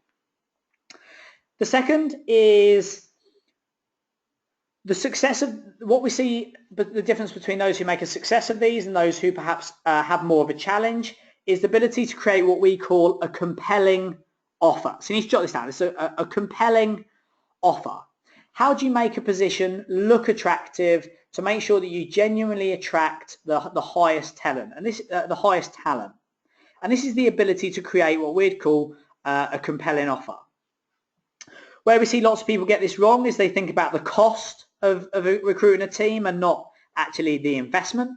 The second is the success of what we see, but the difference between those who make a success of these and those who perhaps have more of a challenge is the ability to create what we call a compelling offer. So you need to jot this down. It's a compelling offer. How do you make a position look attractive to make sure that you genuinely attract the highest talent? And this the highest talent. And this is the ability to create what we'd call a compelling offer. Where we see lots of people get this wrong is they think about the cost of recruiting a team and not actually the investment.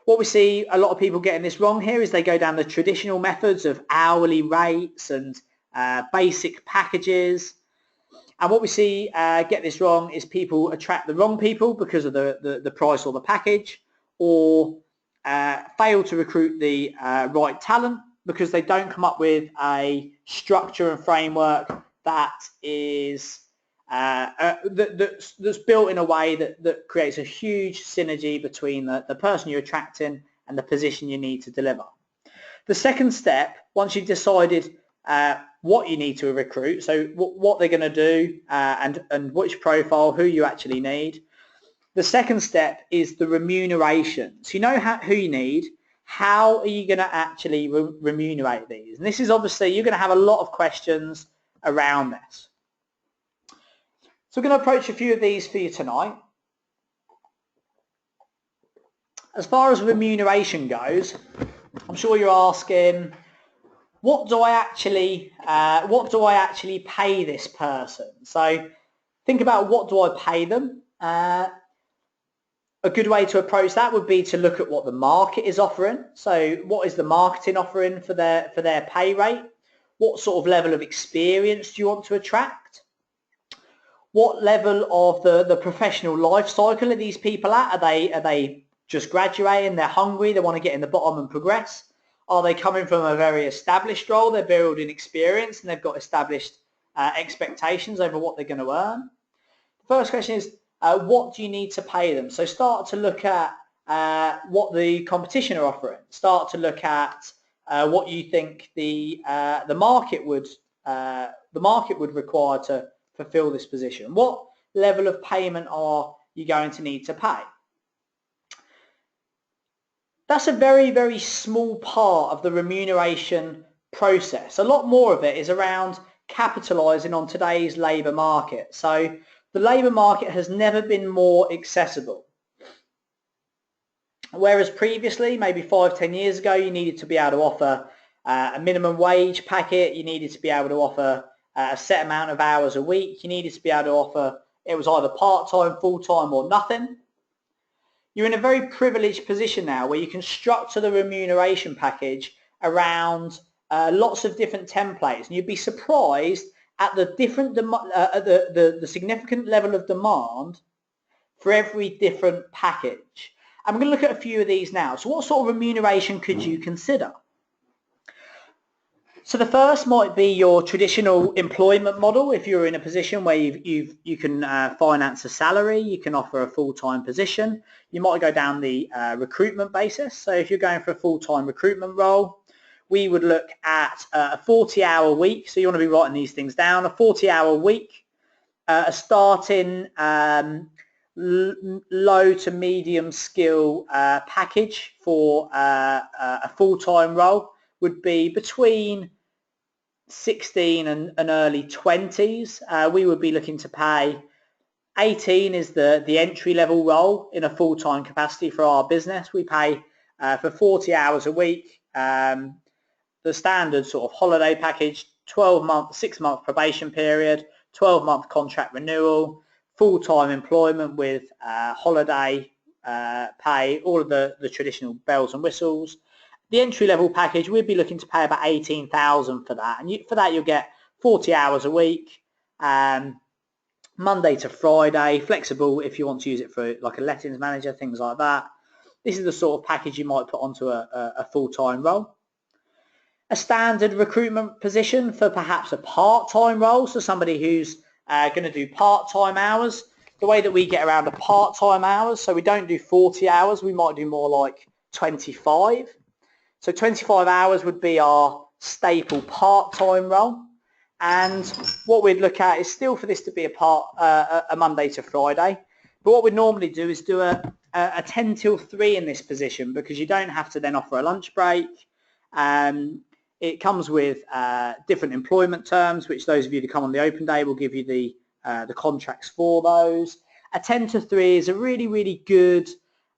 What we see a lot of people getting this wrong here is they go down the traditional methods of hourly rates and basic packages. And what we see get this wrong is people attract the wrong people because of the price or the package, or fail to recruit the right talent because they don't come up with a structure and framework that is that's built in a way that creates a huge synergy between the person you're attracting and the position you need to deliver. The second step, once you've decided what you need to recruit, so what they're going to do and which profile, who you actually need, the second step is the remuneration. So you know who you need. How are you going to actually remunerate these? And this is obviously, you're going to have a lot of questions around this. So we're going to approach a few of these for you tonight. As far as remuneration goes, I'm sure you're asking, what do I actually pay this person? So think about, what do I pay them? A good way to approach that would be to look at what the market is offering. So what is the marketing offering for their pay rate? What sort of level of experience do you want to attract? What level of the professional life cycle are these people at? Are they just graduating, they're hungry, they want to get in the bottom and progress? Are they coming from a very established role, they're building experience and they've got established expectations over what they're going to earn? The first question is, what do you need to pay them? So start to look at what the competition are offering. Start to look at what you think the market would require to fulfill this position. What level of payment are you going to need to pay? That's a very, very small part of the remuneration process. A lot more of it is around capitalising on today's labour market. So the labour market has never been more accessible. Whereas previously, maybe 5-10 years ago, you needed to be able to offer a minimum wage packet, you needed to be able to offer a set amount of hours a week, you needed to be able to offer, it was either part-time, full-time or nothing. You're in a very privileged position now where you can structure the remuneration package around lots of different templates, and you'd be surprised at the different the significant level of demand for every different package. And we're going to look at a few of these now. So what sort of remuneration could you consider? So the first might be your traditional employment model. If you're in a position where you can finance a salary, you can offer a full-time position. You might go down the recruitment basis. So if you're going for a full-time recruitment role, we would look at a 40-hour week. So you want to be writing these things down. A 40-hour week, a starting low to medium skill package for a full-time role would be between 16 and early 20s. We would be looking to pay 18 is the entry level role in a full-time capacity for our business. We pay for 40 hours a week, the standard sort of holiday package, 12-month, 6-month probation period, 12-month contract renewal, full-time employment with holiday pay, all of the traditional bells and whistles. The entry-level package, we'd be looking to pay about 18,000 for that, and for that you'll get 40 hours a week, Monday to Friday, flexible if you want to use it for like a lettings manager, things like that. This is the sort of package you might put onto a full-time role. A standard recruitment position for perhaps a part-time role, so somebody who's going to do part-time hours. The way that we get around the part-time hours, so we don't do 40 hours, we might do more like 25. So 25 hours would be our staple part-time role, and what we'd look at is still for this to be a Monday to Friday, but what we'd normally do is do a 10 till 3 in this position, because you don't have to then offer a lunch break. It comes with different employment terms, which those of you that come on the open day will give you the contracts for those. A 10 to 3 is a really, really good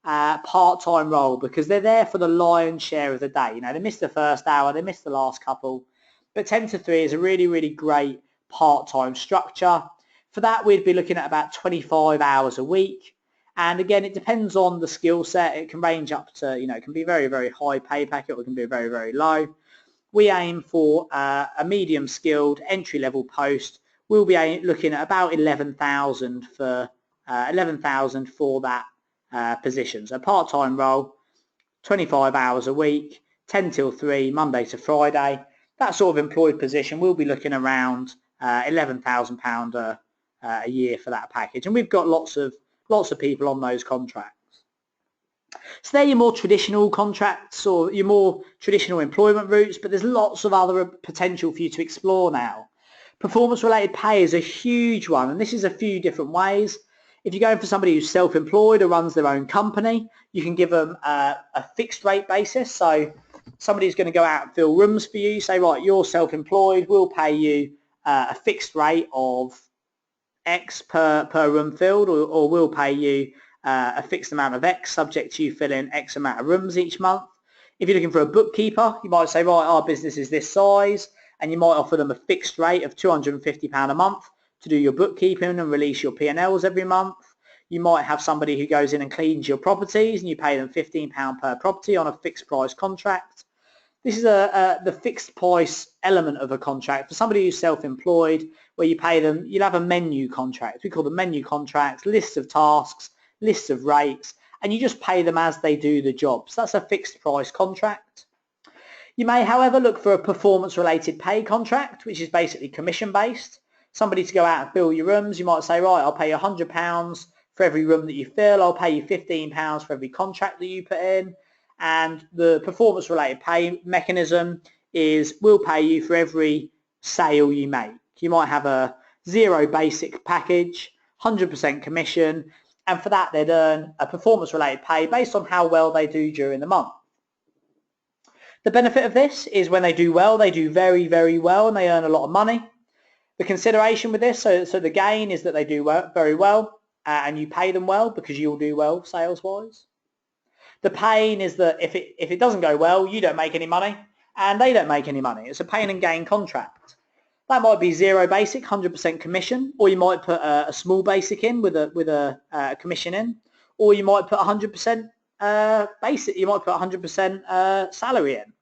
part-time role, because they're there for the lion's share of the day. You know, they miss the first hour, they miss the last couple, but 10 to 3 is a really, really great part-time structure. For that, we'd be looking at about 25 hours a week, and again, it depends on the skill set. It can range up to, you know, it can be very, very high pay packet, or it can be very, very low. We aim for a medium skilled entry-level post. We'll be looking at about 11,000 for that position. So part-time role, 25 hours a week, 10 till 3, Monday to Friday. That sort of employed position, we'll be looking around £11,000 a year for that package, and we've got lots of people on those contracts. So they're your more traditional contracts or your more traditional employment routes, but there's lots of other potential for you to explore now. Performance-related pay is a huge one, and this is a few different ways. If you're going for somebody who's self-employed or runs their own company, you can give them a fixed rate basis. So somebody's going to go out and fill rooms for you. Say, right, you're self-employed, we'll pay you a fixed rate of X per room filled, or we'll pay you a fixed amount of X subject to you filling X amount of rooms each month. If you're looking for a bookkeeper, you might say, right, our business is this size, and you might offer them a fixed rate of £250 a month to do your bookkeeping and release your P&Ls every month. You might have somebody who goes in and cleans your properties, and you pay them £15 per property on a fixed price contract. This is the fixed price element of a contract. For somebody who's self-employed, where you pay them, you'll have a menu contract. We call them menu contracts, lists of tasks, lists of rates, and you just pay them as they do the job. So that's a fixed price contract. You may, however, look for a performance-related pay contract, which is basically commission-based. Somebody to go out and fill your rooms, you might say, right, I'll pay you £100 for every room that you fill, I'll pay you £15 for every contract that you put in, and the performance-related pay mechanism is we'll pay you for every sale you make. You might have a 0 basic package, 100% commission, and for that they'd earn a performance-related pay based on how well they do during the month. The benefit of this is when they do well, they do very, very well, and they earn a lot of money. The consideration with this, so the gain is that they do very well, and you pay them well because you'll do well sales-wise. The pain is that if it doesn't go well, you don't make any money, and they don't make any money. It's a pain and gain contract. That might be 0 basic, 100% commission, or you might put a small basic in with a commission in, or you might put 100% basic. You might put 100% salary in.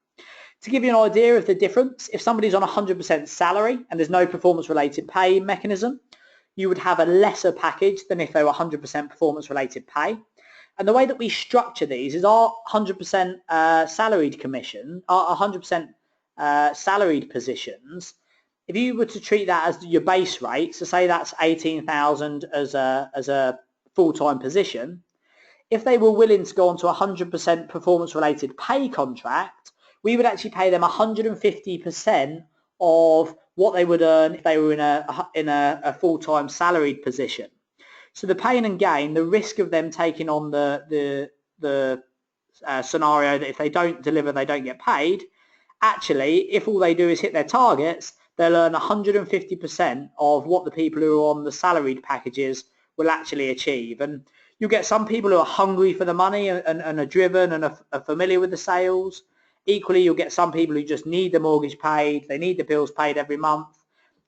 To give you an idea of the difference, if somebody's on 100% salary and there's no performance-related pay mechanism, you would have a lesser package than if they were 100% performance-related pay. And the way that we structure these is our 100% salaried commission, our 100% salaried positions. If you were to treat that as your base rate, so say that's 18,000 as a full-time position, if they were willing to go on to a 100% performance-related pay contract, we would actually pay them 150% of what they would earn if they were in a full-time salaried position. So the pain and gain, the risk of them taking on the scenario that if they don't deliver, they don't get paid, actually, if all they do is hit their targets, they'll earn 150% of what the people who are on the salaried packages will actually achieve. And you'll get some people who are hungry for the money and are driven and are familiar with the sales. Equally, you'll get some people who just need the mortgage paid, they need the bills paid every month,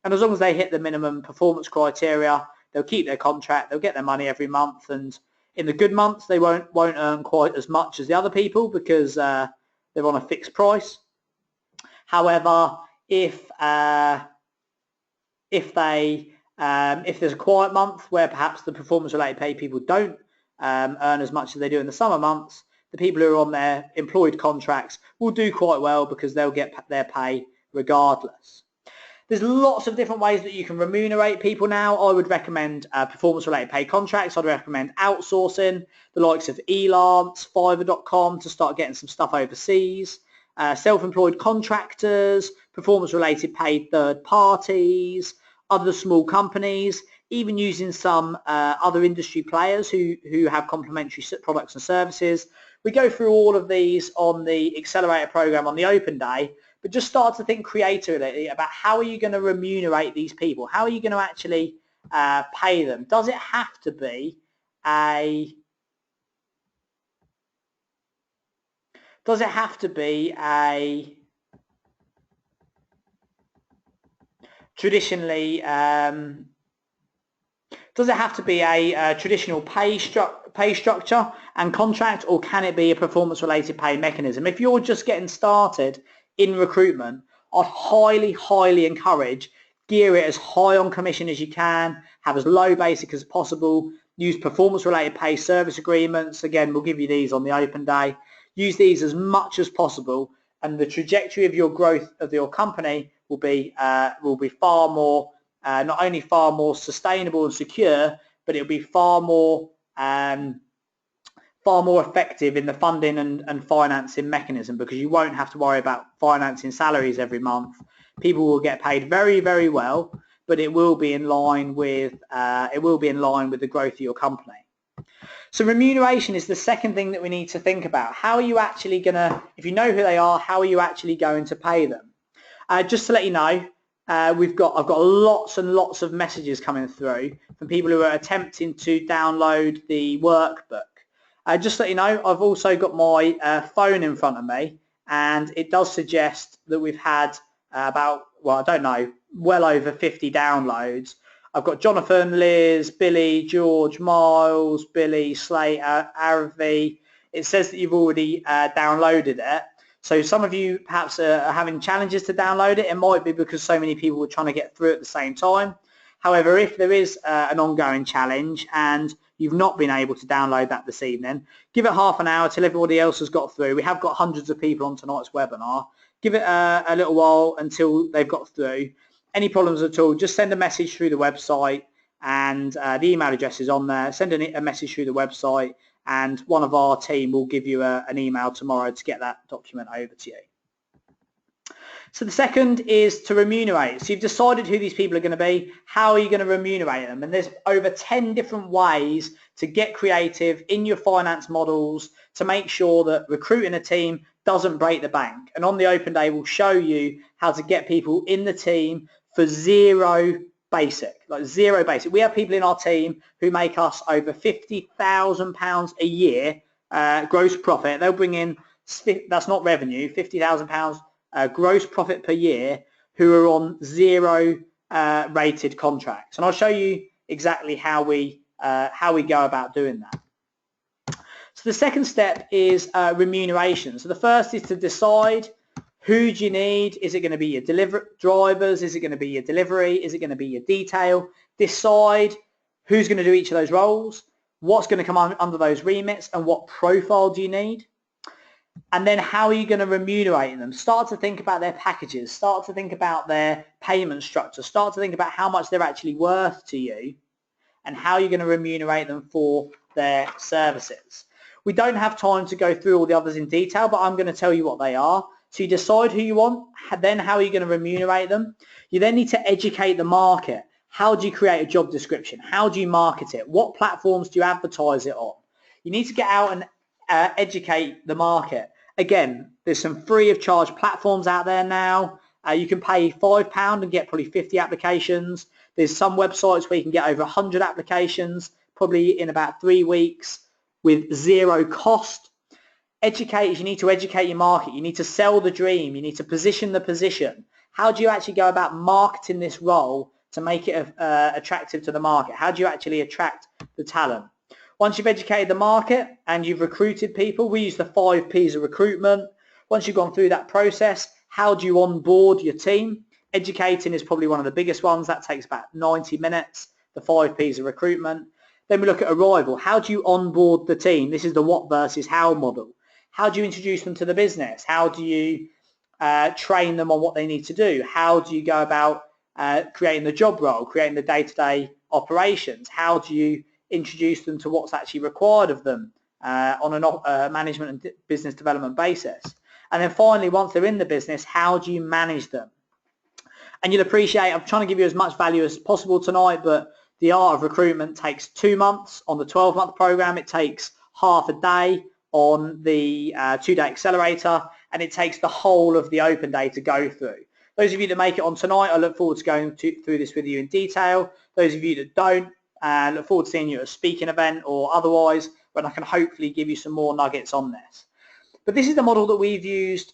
and as long as they hit the minimum performance criteria, they'll keep their contract, they'll get their money every month, and in the good months they won't earn quite as much as the other people because they're on a fixed price. However, if there's a quiet month where perhaps the performance-related pay people don't earn as much as they do in the summer months, the people who are on their employed contracts will do quite well because they'll get their pay regardless. There's lots of different ways that you can remunerate people now. I would recommend performance-related pay contracts. I'd recommend outsourcing, the likes of Elance, Fiverr.com to start getting some stuff overseas, self-employed contractors, performance-related paid third parties, other small companies, even using some other industry players who have complementary products and services. We go through all of these on the Accelerator program on the open day, but just start to think creatively about how are you going to remunerate these people? How are you going to actually pay them? Does it have to be a traditionally does it have to be a traditional pay structure and contract, or can it be a performance-related pay mechanism? If you're just getting started in recruitment, I'd highly encourage gear it as high on commission as you can, have as low basic as possible, use performance-related pay service agreements. Again, we'll give you these on the open day. Use these as much as possible, and the trajectory of your growth of your company will be far more not only far more sustainable and secure, but it'll be far more effective in the funding and financing mechanism, because you won't have to worry about financing salaries every month. People will get paid very well, but it will be in line with the growth of your company. So remuneration is the second thing that we need to think about. How are you actually gonna, if you know who they are, how are you actually going to pay them? Just to let you know, I've got lots and lots of messages coming through from people who are attempting to download the workbook. Just to let you know, I've also got my phone in front of me, and it does suggest that we've had well over 50 downloads. I've got Jonathan, Liz, Billy, George, Miles, Billy, Slate, Aravi. It says that you've already downloaded it. So some of you perhaps are having challenges to download it. It might be because so many people are trying to get through at the same time. However, if there is an ongoing challenge and you've not been able to download that this evening, give it half an hour till everybody else has got through. We have got hundreds of people on tonight's webinar. Give it a little while until they've got through. Any problems at all, just send a message through the website, and the email address is on there. Send a message through the website, and one of our team will give you an email tomorrow to get that document over to you. So the second is to remunerate. So you've decided who these people are going to be. How are you going to remunerate them? And there's over 10 different ways to get creative in your finance models to make sure that recruiting a team doesn't break the bank. And on the open day, we'll show you how to get people in the team for zero basic. We have people in our team who make us over £50,000 a year gross profit. They'll bring in, that's not revenue, £50,000 gross profit per year, who are on zero rated contracts. And I'll show you exactly how we go about doing that. So the second step is remuneration. So the first is to decide who do you need. Is it going to be your drivers? Is it going to be your delivery? Is it going to be your detail? Decide who's going to do each of those roles, what's going to come under those remits, and what profile do you need. And then how are you going to remunerate them? Start to think about their packages, start to think about their payment structure, start to think about how much they're actually worth to you and how you're going to remunerate them for their services. We don't have time to go through all the others in detail, but I'm going to tell you what they are. So you decide who you want, then how are you going to remunerate them? You then need to educate the market. How do you create a job description? How do you market it? What platforms do you advertise it on? You need to get out and educate the market. Again, there's some free of charge platforms out there now. You can pay £5 and get probably 50 applications. There's some websites where you can get over 100 applications, probably in about 3 weeks with zero cost. You need to educate your market. You need to sell the dream. You need to position the position. How do you actually go about marketing this role to make it attractive to the market? How do you actually attract the talent? Once you've educated the market and you've recruited people, we use the 5 Ps of recruitment. Once you've gone through that process, how do you onboard your team? Educating is probably one of the biggest ones. That takes about 90 minutes, the 5 Ps of recruitment. Then we look at arrival. How do you onboard the team? This is the what versus how model. How do you introduce them to the business? How do you train them on what they need to do? How do you go about creating the job role, creating the day-to-day operations? How do you introduce them to what's actually required of them on a management and business development basis? And then finally, once they're in the business, how do you manage them? And you'll appreciate, I'm trying to give you as much value as possible tonight, but the art of recruitment takes 2 months on the 12-month program. It takes half a day on the 2-day accelerator, and it takes the whole of the open day to go through. Those of you that make it on tonight, I look forward to going through this with you in detail. Those of you that don't, look forward to seeing you at a speaking event or otherwise, when I can hopefully give you some more nuggets on this. But this is the model that we've used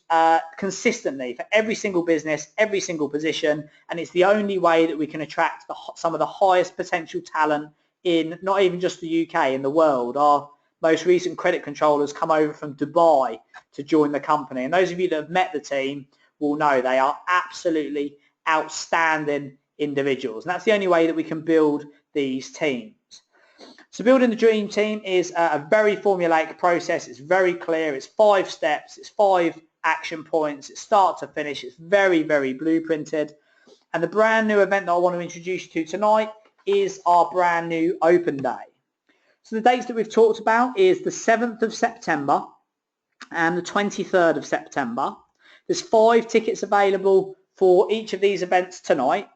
consistently for every single business, every single position, and it's the only way that we can attract some of the highest potential talent in not even just the UK, in the world. Our most recent credit controllers come over from Dubai to join the company, and those of you that have met the team will know they are absolutely outstanding individuals, and that's the only way that we can build these teams. So building the dream team is a very formulaic process. It's very clear. It's 5 steps. It's 5 action points. It's start to finish. It's very, very blueprinted. And the brand new event that I want to introduce you to tonight is our brand new open day. So the dates that we've talked about is the 7th of September and the 23rd of September. There's 5 tickets available for each of these events tonight.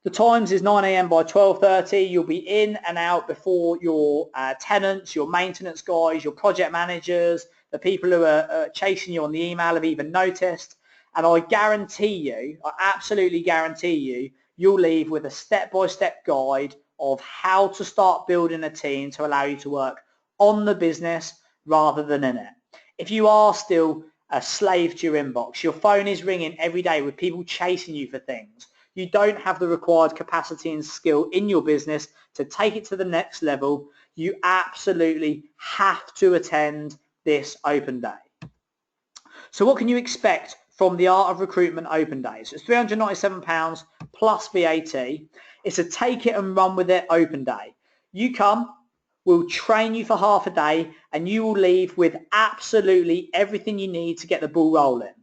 The times is 9 AM by 12:30. You'll be in and out before your tenants, your maintenance guys, your project managers, the people who are chasing you on the email have even noticed. And I guarantee you, I absolutely guarantee you, you'll leave with a step-by-step guide of how to start building a team to allow you to work on the business rather than in it. If you are still a slave to your inbox, your phone is ringing every day with people chasing you for things, you don't have the required capacity and skill in your business to take it to the next level, you absolutely have to attend this open day. So what can you expect from the Art of Recruitment open days? It's £397 plus VAT. It's a take it and run with it open day. You come, we'll train you for half a day, and you will leave with absolutely everything you need to get the ball rolling.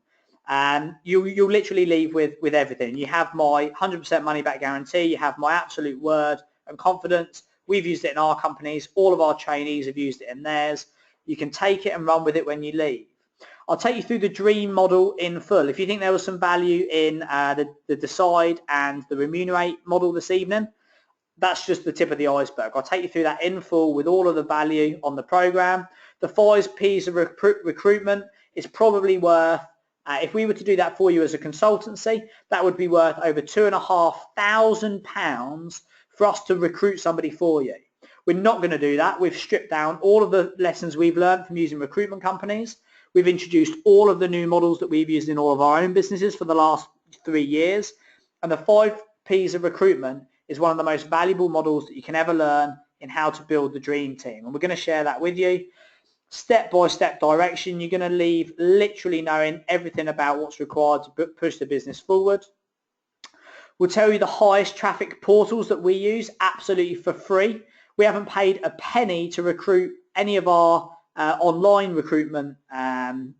And you'll literally leave with everything. You have my 100% money back guarantee. You have my absolute word and confidence. We've used it in our companies. All of our trainees have used it in theirs. You can take it and run with it when you leave. I'll take you through the dream model in full. If you think there was some value in the decide and the remunerate model this evening, that's just the tip of the iceberg. I'll take you through that in full with all of the value on the program. The 5 P's of recruitment is probably worth, if we were to do that for you as a consultancy, that would be worth over £2,500 for us to recruit somebody for you. We're not going to do that. We've stripped down all of the lessons we've learned from using recruitment companies. We've introduced all of the new models that we've used in all of our own businesses for the last 3 years. And the 5 P's of recruitment is one of the most valuable models that you can ever learn in how to build the dream team. And we're going to share that with you. Step-by-step direction. You're going to leave literally knowing everything about what's required to push the business forward. We'll tell you the highest traffic portals that we use absolutely for free. We haven't paid a penny to recruit any of our online recruitment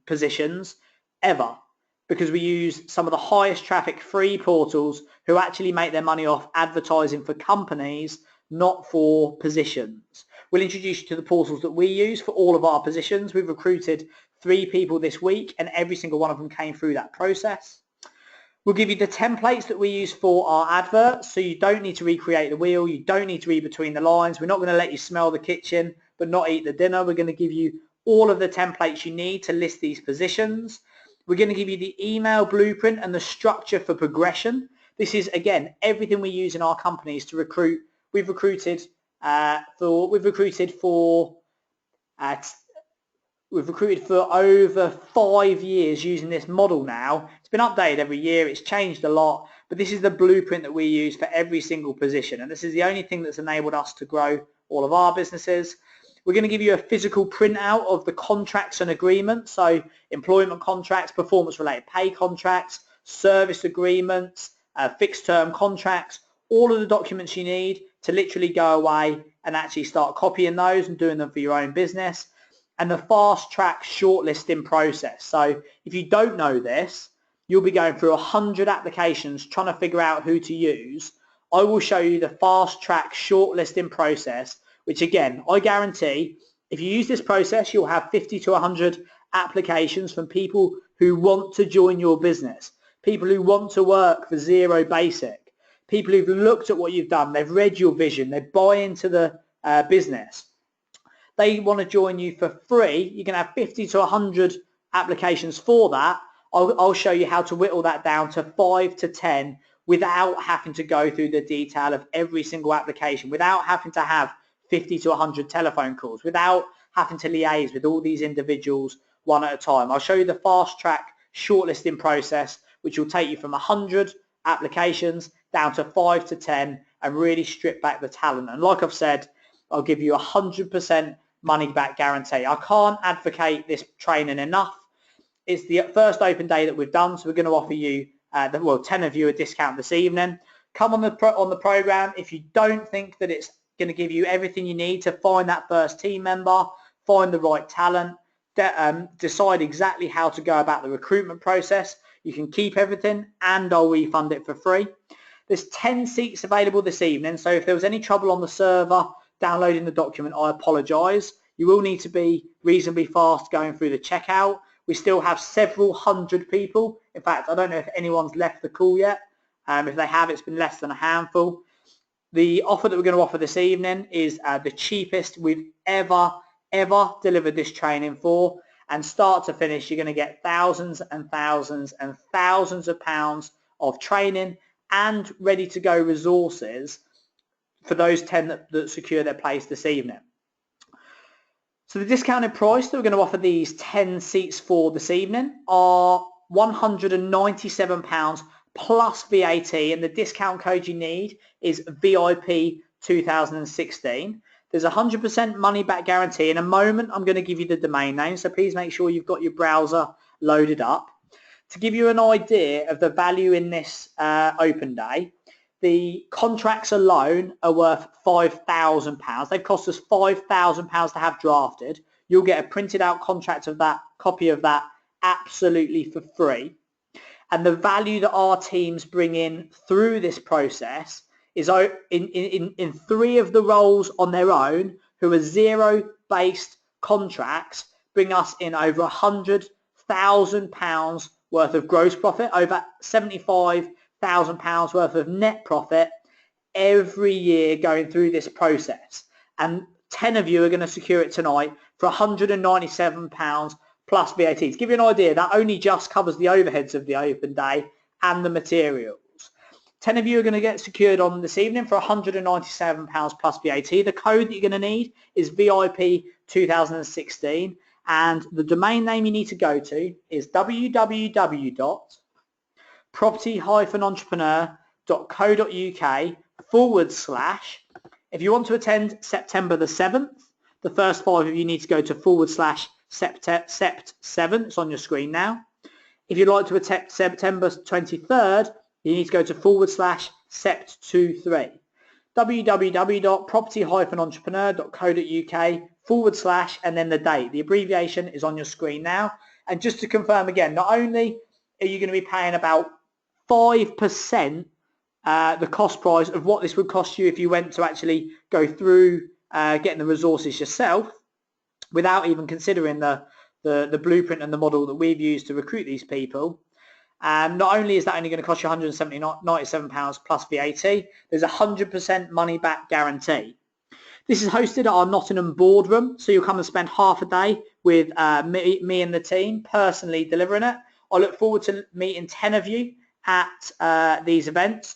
positions ever, because we use some of the highest traffic free portals who actually make their money off advertising for companies, not for positions. We'll introduce you to the portals that we use for all of our positions. We've recruited 3 people this week and every single one of them came through that process. We'll give you the templates that we use for our adverts, so you don't need to recreate the wheel, you don't need to read between the lines. We're not going to let you smell the kitchen but not eat the dinner. We're going to give you all of the templates you need to list these positions. We're going to give you the email blueprint and the structure for progression. This is, again, everything we use in our companies to recruit. We've recruited for over 5 years using this model now. It's been updated every year. It's changed a lot, but this is the blueprint that we use for every single position. And this is the only thing that's enabled us to grow all of our businesses. We're going to give you a physical printout of the contracts and agreements, so employment contracts, performance-related pay contracts, service agreements, fixed-term contracts, all of the documents you need to literally go away and actually start copying those and doing them for your own business. And the fast-track shortlisting process. So if you don't know this, you'll be going through 100 applications trying to figure out who to use. I will show you the fast-track shortlisting process, which again, I guarantee if you use this process, you'll have 50 to 100 applications from people who want to join your business, people who want to work for zero basic, people who've looked at what you've done, they've read your vision, they buy into the business. They want to join you for free. You can have 50 to 100 applications for that. I'll show you how to whittle that down to 5 to 10 without having to go through the detail of every single application, without having to have 50 to 100 telephone calls, without having to liaise with all these individuals one at a time. I'll show you the fast track shortlisting process, which will take you from 100 applications down to 5 to 10 and really strip back the talent. And like I've said, I'll give you 100% money back guarantee. I can't advocate this training enough. It's the first open day that we've done, so we're going to offer you, 10 of you a discount this evening. Come on the program. If you don't think that it's going to give you everything you need to find that first team member, find the right talent, decide exactly how to go about the recruitment process, you can keep everything and I'll refund it for free. There's 10 seats available this evening, so if there was any trouble on the server downloading the document, I apologise. You will need to be reasonably fast going through the checkout. We still have several hundred people. In fact, I don't know if anyone's left the call yet. If they have, it's been less than a handful. The offer that we're going to offer this evening is the cheapest we've ever delivered this training for. And start to finish, you're going to get thousands and thousands and thousands of pounds of training and ready-to-go resources for those 10 that secure their place this evening. So the discounted price that we're going to offer these 10 seats for this evening are £197 plus VAT, and the discount code you need is VIP 2016. There's 100% money back guarantee. In a moment, I'm going to give you the domain name, so please make sure you've got your browser loaded up. To give you an idea of the value in this open day, the contracts alone are worth £5,000. They've cost us £5,000 to have drafted. You'll get a printed out contract of that, copy of that, absolutely for free. And the value that our teams bring in through this process is in 3 of the roles on their own, who are zero-based contracts, bring us in over £100,000 worth of gross profit, over £75,000 worth of net profit every year going through this process. And 10 of you are going to secure it tonight for £197 plus VAT. To give you an idea, that only just covers the overheads of the open day and the materials. 10 of you are going to get secured on this evening for £197 plus VAT. The code that you're going to need is VIP 2016, and the domain name you need to go to is www.property-entrepreneur.co.uk/. If you want to attend September the 7th, the first 5 of you need to go to /sept7. It's on your screen now. If you'd like to attend September 23rd, you need to go to /sept23. www.property-entrepreneur.co.uk/ and then the date. The abbreviation is on your screen now. And just to confirm again, not only are you going to be paying about 5% the cost price of what this would cost you if you went to actually go through getting the resources yourself, without even considering the blueprint and the model that we've used to recruit these people. Not only is that only going to cost you £197 plus VAT, there's a 100% money back guarantee. This is hosted at our Nottingham boardroom, so you'll come and spend half a day with me and the team personally delivering it. I look forward to meeting 10 of you at these events.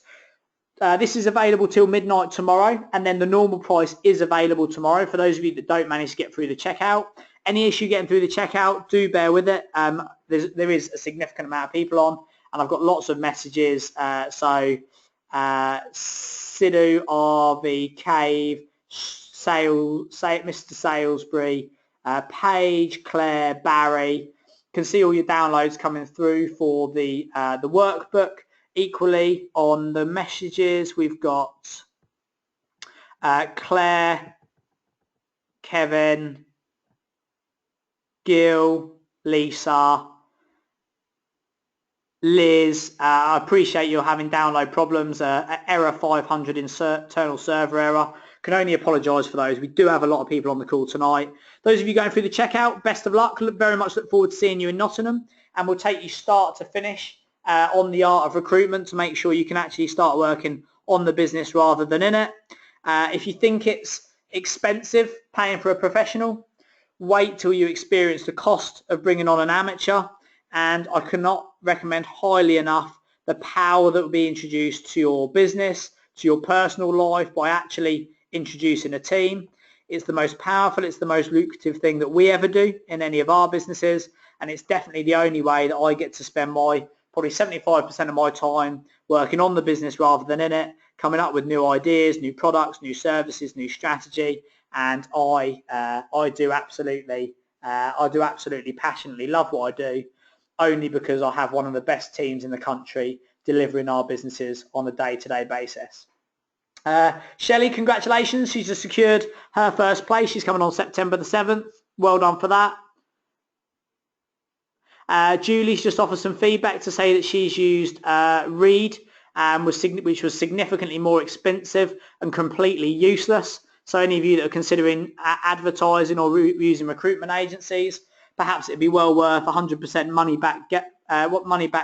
This is available till midnight tomorrow, and then the normal price is available tomorrow for those of you that don't manage to get through the checkout. Any issue getting through the checkout, do bear with it. There is a significant amount of people on, and I've got lots of messages. Sidhu, RV, Cave, Mr. Salisbury, Paige, Claire, Barry. Can see all your downloads coming through for the workbook. Equally on the messages, we've got Claire, Kevin, Gil, Lisa, Liz. I appreciate you're having download problems. Error 500, internal server error. Can only apologise for those. We do have a lot of people on the call tonight. Those of you going through the checkout, best of luck. Very much look forward to seeing you in Nottingham, and we'll take you start to finish on the art of recruitment to make sure you can actually start working on the business rather than in it. If you think it's expensive paying for a professional, wait till you experience the cost of bringing on an amateur, and I cannot recommend highly enough the power that will be introduced to your business, to your personal life by actually introducing a team. It's the most powerful, it's the most lucrative thing that we ever do in any of our businesses, and it's definitely the only way that I get to spend probably 75% of my time working on the business rather than in it, coming up with new ideas, new products, new services, new strategy. And I do absolutely passionately love what I do, only because I have one of the best teams in the country delivering our businesses on a day-to-day basis. Shelley, congratulations. She's just secured her first place. She's coming on September the 7th. Well done for that. Julie's just offered some feedback to say that she's used Reed, which was significantly more expensive and completely useless. So any of you that are considering advertising or using recruitment agencies, perhaps it'd be well worth 100% money back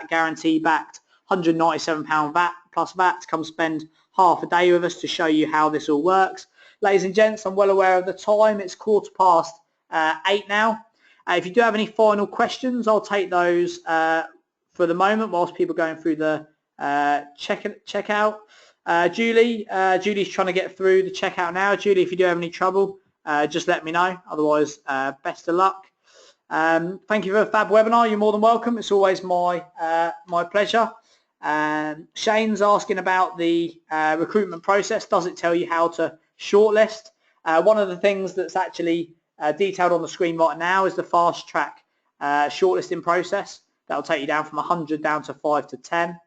guarantee backed, £197 VAT plus VAT to come spend half a day with us to show you how this all works. Ladies and gents, I'm well aware of the time. It's 8:15 now. If you do have any final questions, I'll take those for the moment whilst people are going through the checkout. Julie's trying to get through the checkout now. Julie, if you do have any trouble, just let me know. Otherwise, best of luck. Thank you for a fab webinar. You're more than welcome. It's always my pleasure. Shane's asking about the recruitment process. Does it tell you how to shortlist? One of the things that's actually detailed on the screen right now is the fast track shortlisting process. That'll take you down from 100 down to 5 to 10.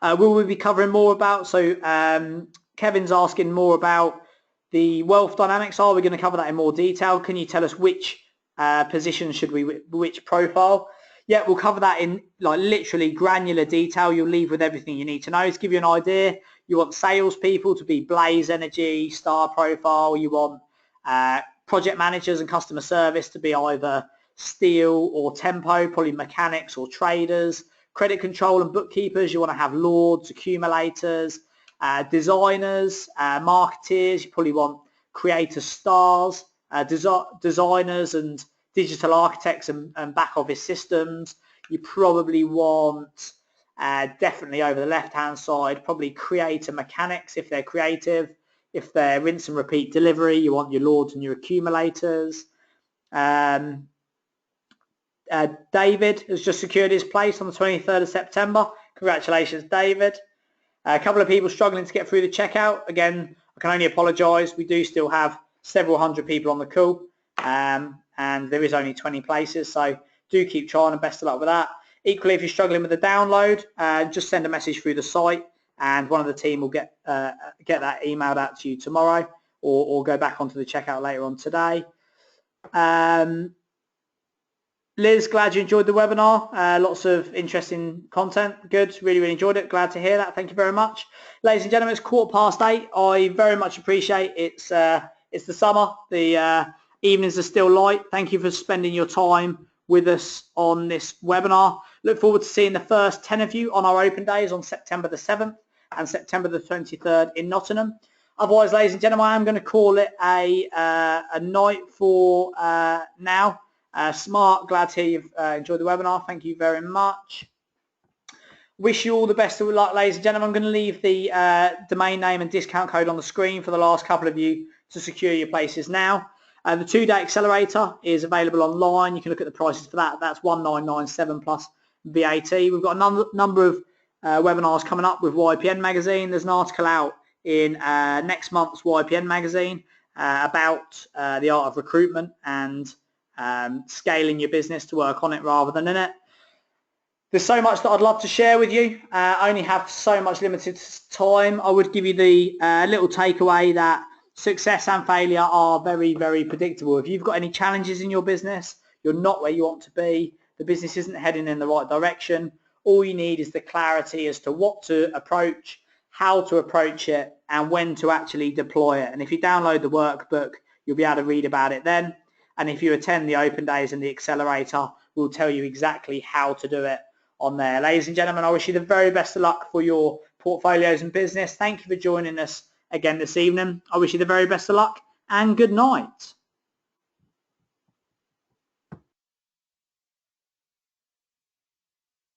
Will we be covering more about, so Kevin's asking more about the wealth dynamics. Are we going to cover that in more detail? Can you tell us which position should we, which profile? Yeah, we'll cover that in like literally granular detail. You'll leave with everything you need to know. To give you an idea, you want salespeople to be Blaze Energy, Star Profile. You want project managers and customer service to be either Steel or Tempo, probably mechanics or traders. Credit control and bookkeepers, you want to have Lords, accumulators. Designers, marketeers, you probably want creator stars, designers and digital architects and back office systems. You probably want, definitely over the left hand side, probably creator mechanics if they're creative. If they're rinse and repeat delivery, you want your Lords and your accumulators. David has just secured his place on the 23rd of September. Congratulations, David. A couple of people struggling to get through the checkout. Again, I can only apologise. We do still have several hundred people on the call, and there is only 20 places, so do keep trying and best of luck with that. Equally, if you're struggling with the download, just send a message through the site and one of the team will get that emailed out to you tomorrow, or go back onto the checkout later on today. Liz, glad you enjoyed the webinar. Lots of interesting content. Good, really enjoyed it. Glad to hear that. Thank you very much. Ladies and gentlemen, it's 8:15. I very much appreciate it's the summer. The evenings are still light. Thank you for spending your time with us on this webinar. Look forward to seeing the first 10 of you on our open days on September the 7th and September the 23rd in Nottingham. Otherwise, ladies and gentlemen, I'm going to call it a night for now. Smart, glad to hear you've enjoyed the webinar. Thank you very much. Wish you all the best of luck, ladies and gentlemen. I'm going to leave the domain name and discount code on the screen for the last couple of you to secure your places now. The 2-day accelerator is available online. You can look at the prices for that. That's 1997 plus VAT. We've got a number of webinars coming up with YPN magazine. There's an article out in next month's YPN magazine about the art of recruitment and scaling your business to work on it rather than in it. There's so much that I'd love to share with you. I only have so much limited time. I would give you the little takeaway that success and failure are very predictable. If you've got any challenges in your business, you're not where you want to be, the business isn't heading in the right direction, all you need is the clarity as to what to approach, how to approach it, and when to actually deploy it. And if you download the workbook, you'll be able to read about it then. And if you attend the open days and the accelerator, we'll tell you exactly how to do it on there. Ladies and gentlemen, I wish you the very best of luck for your portfolios and business. Thank you for joining us again this evening. I wish you the very best of luck and good night.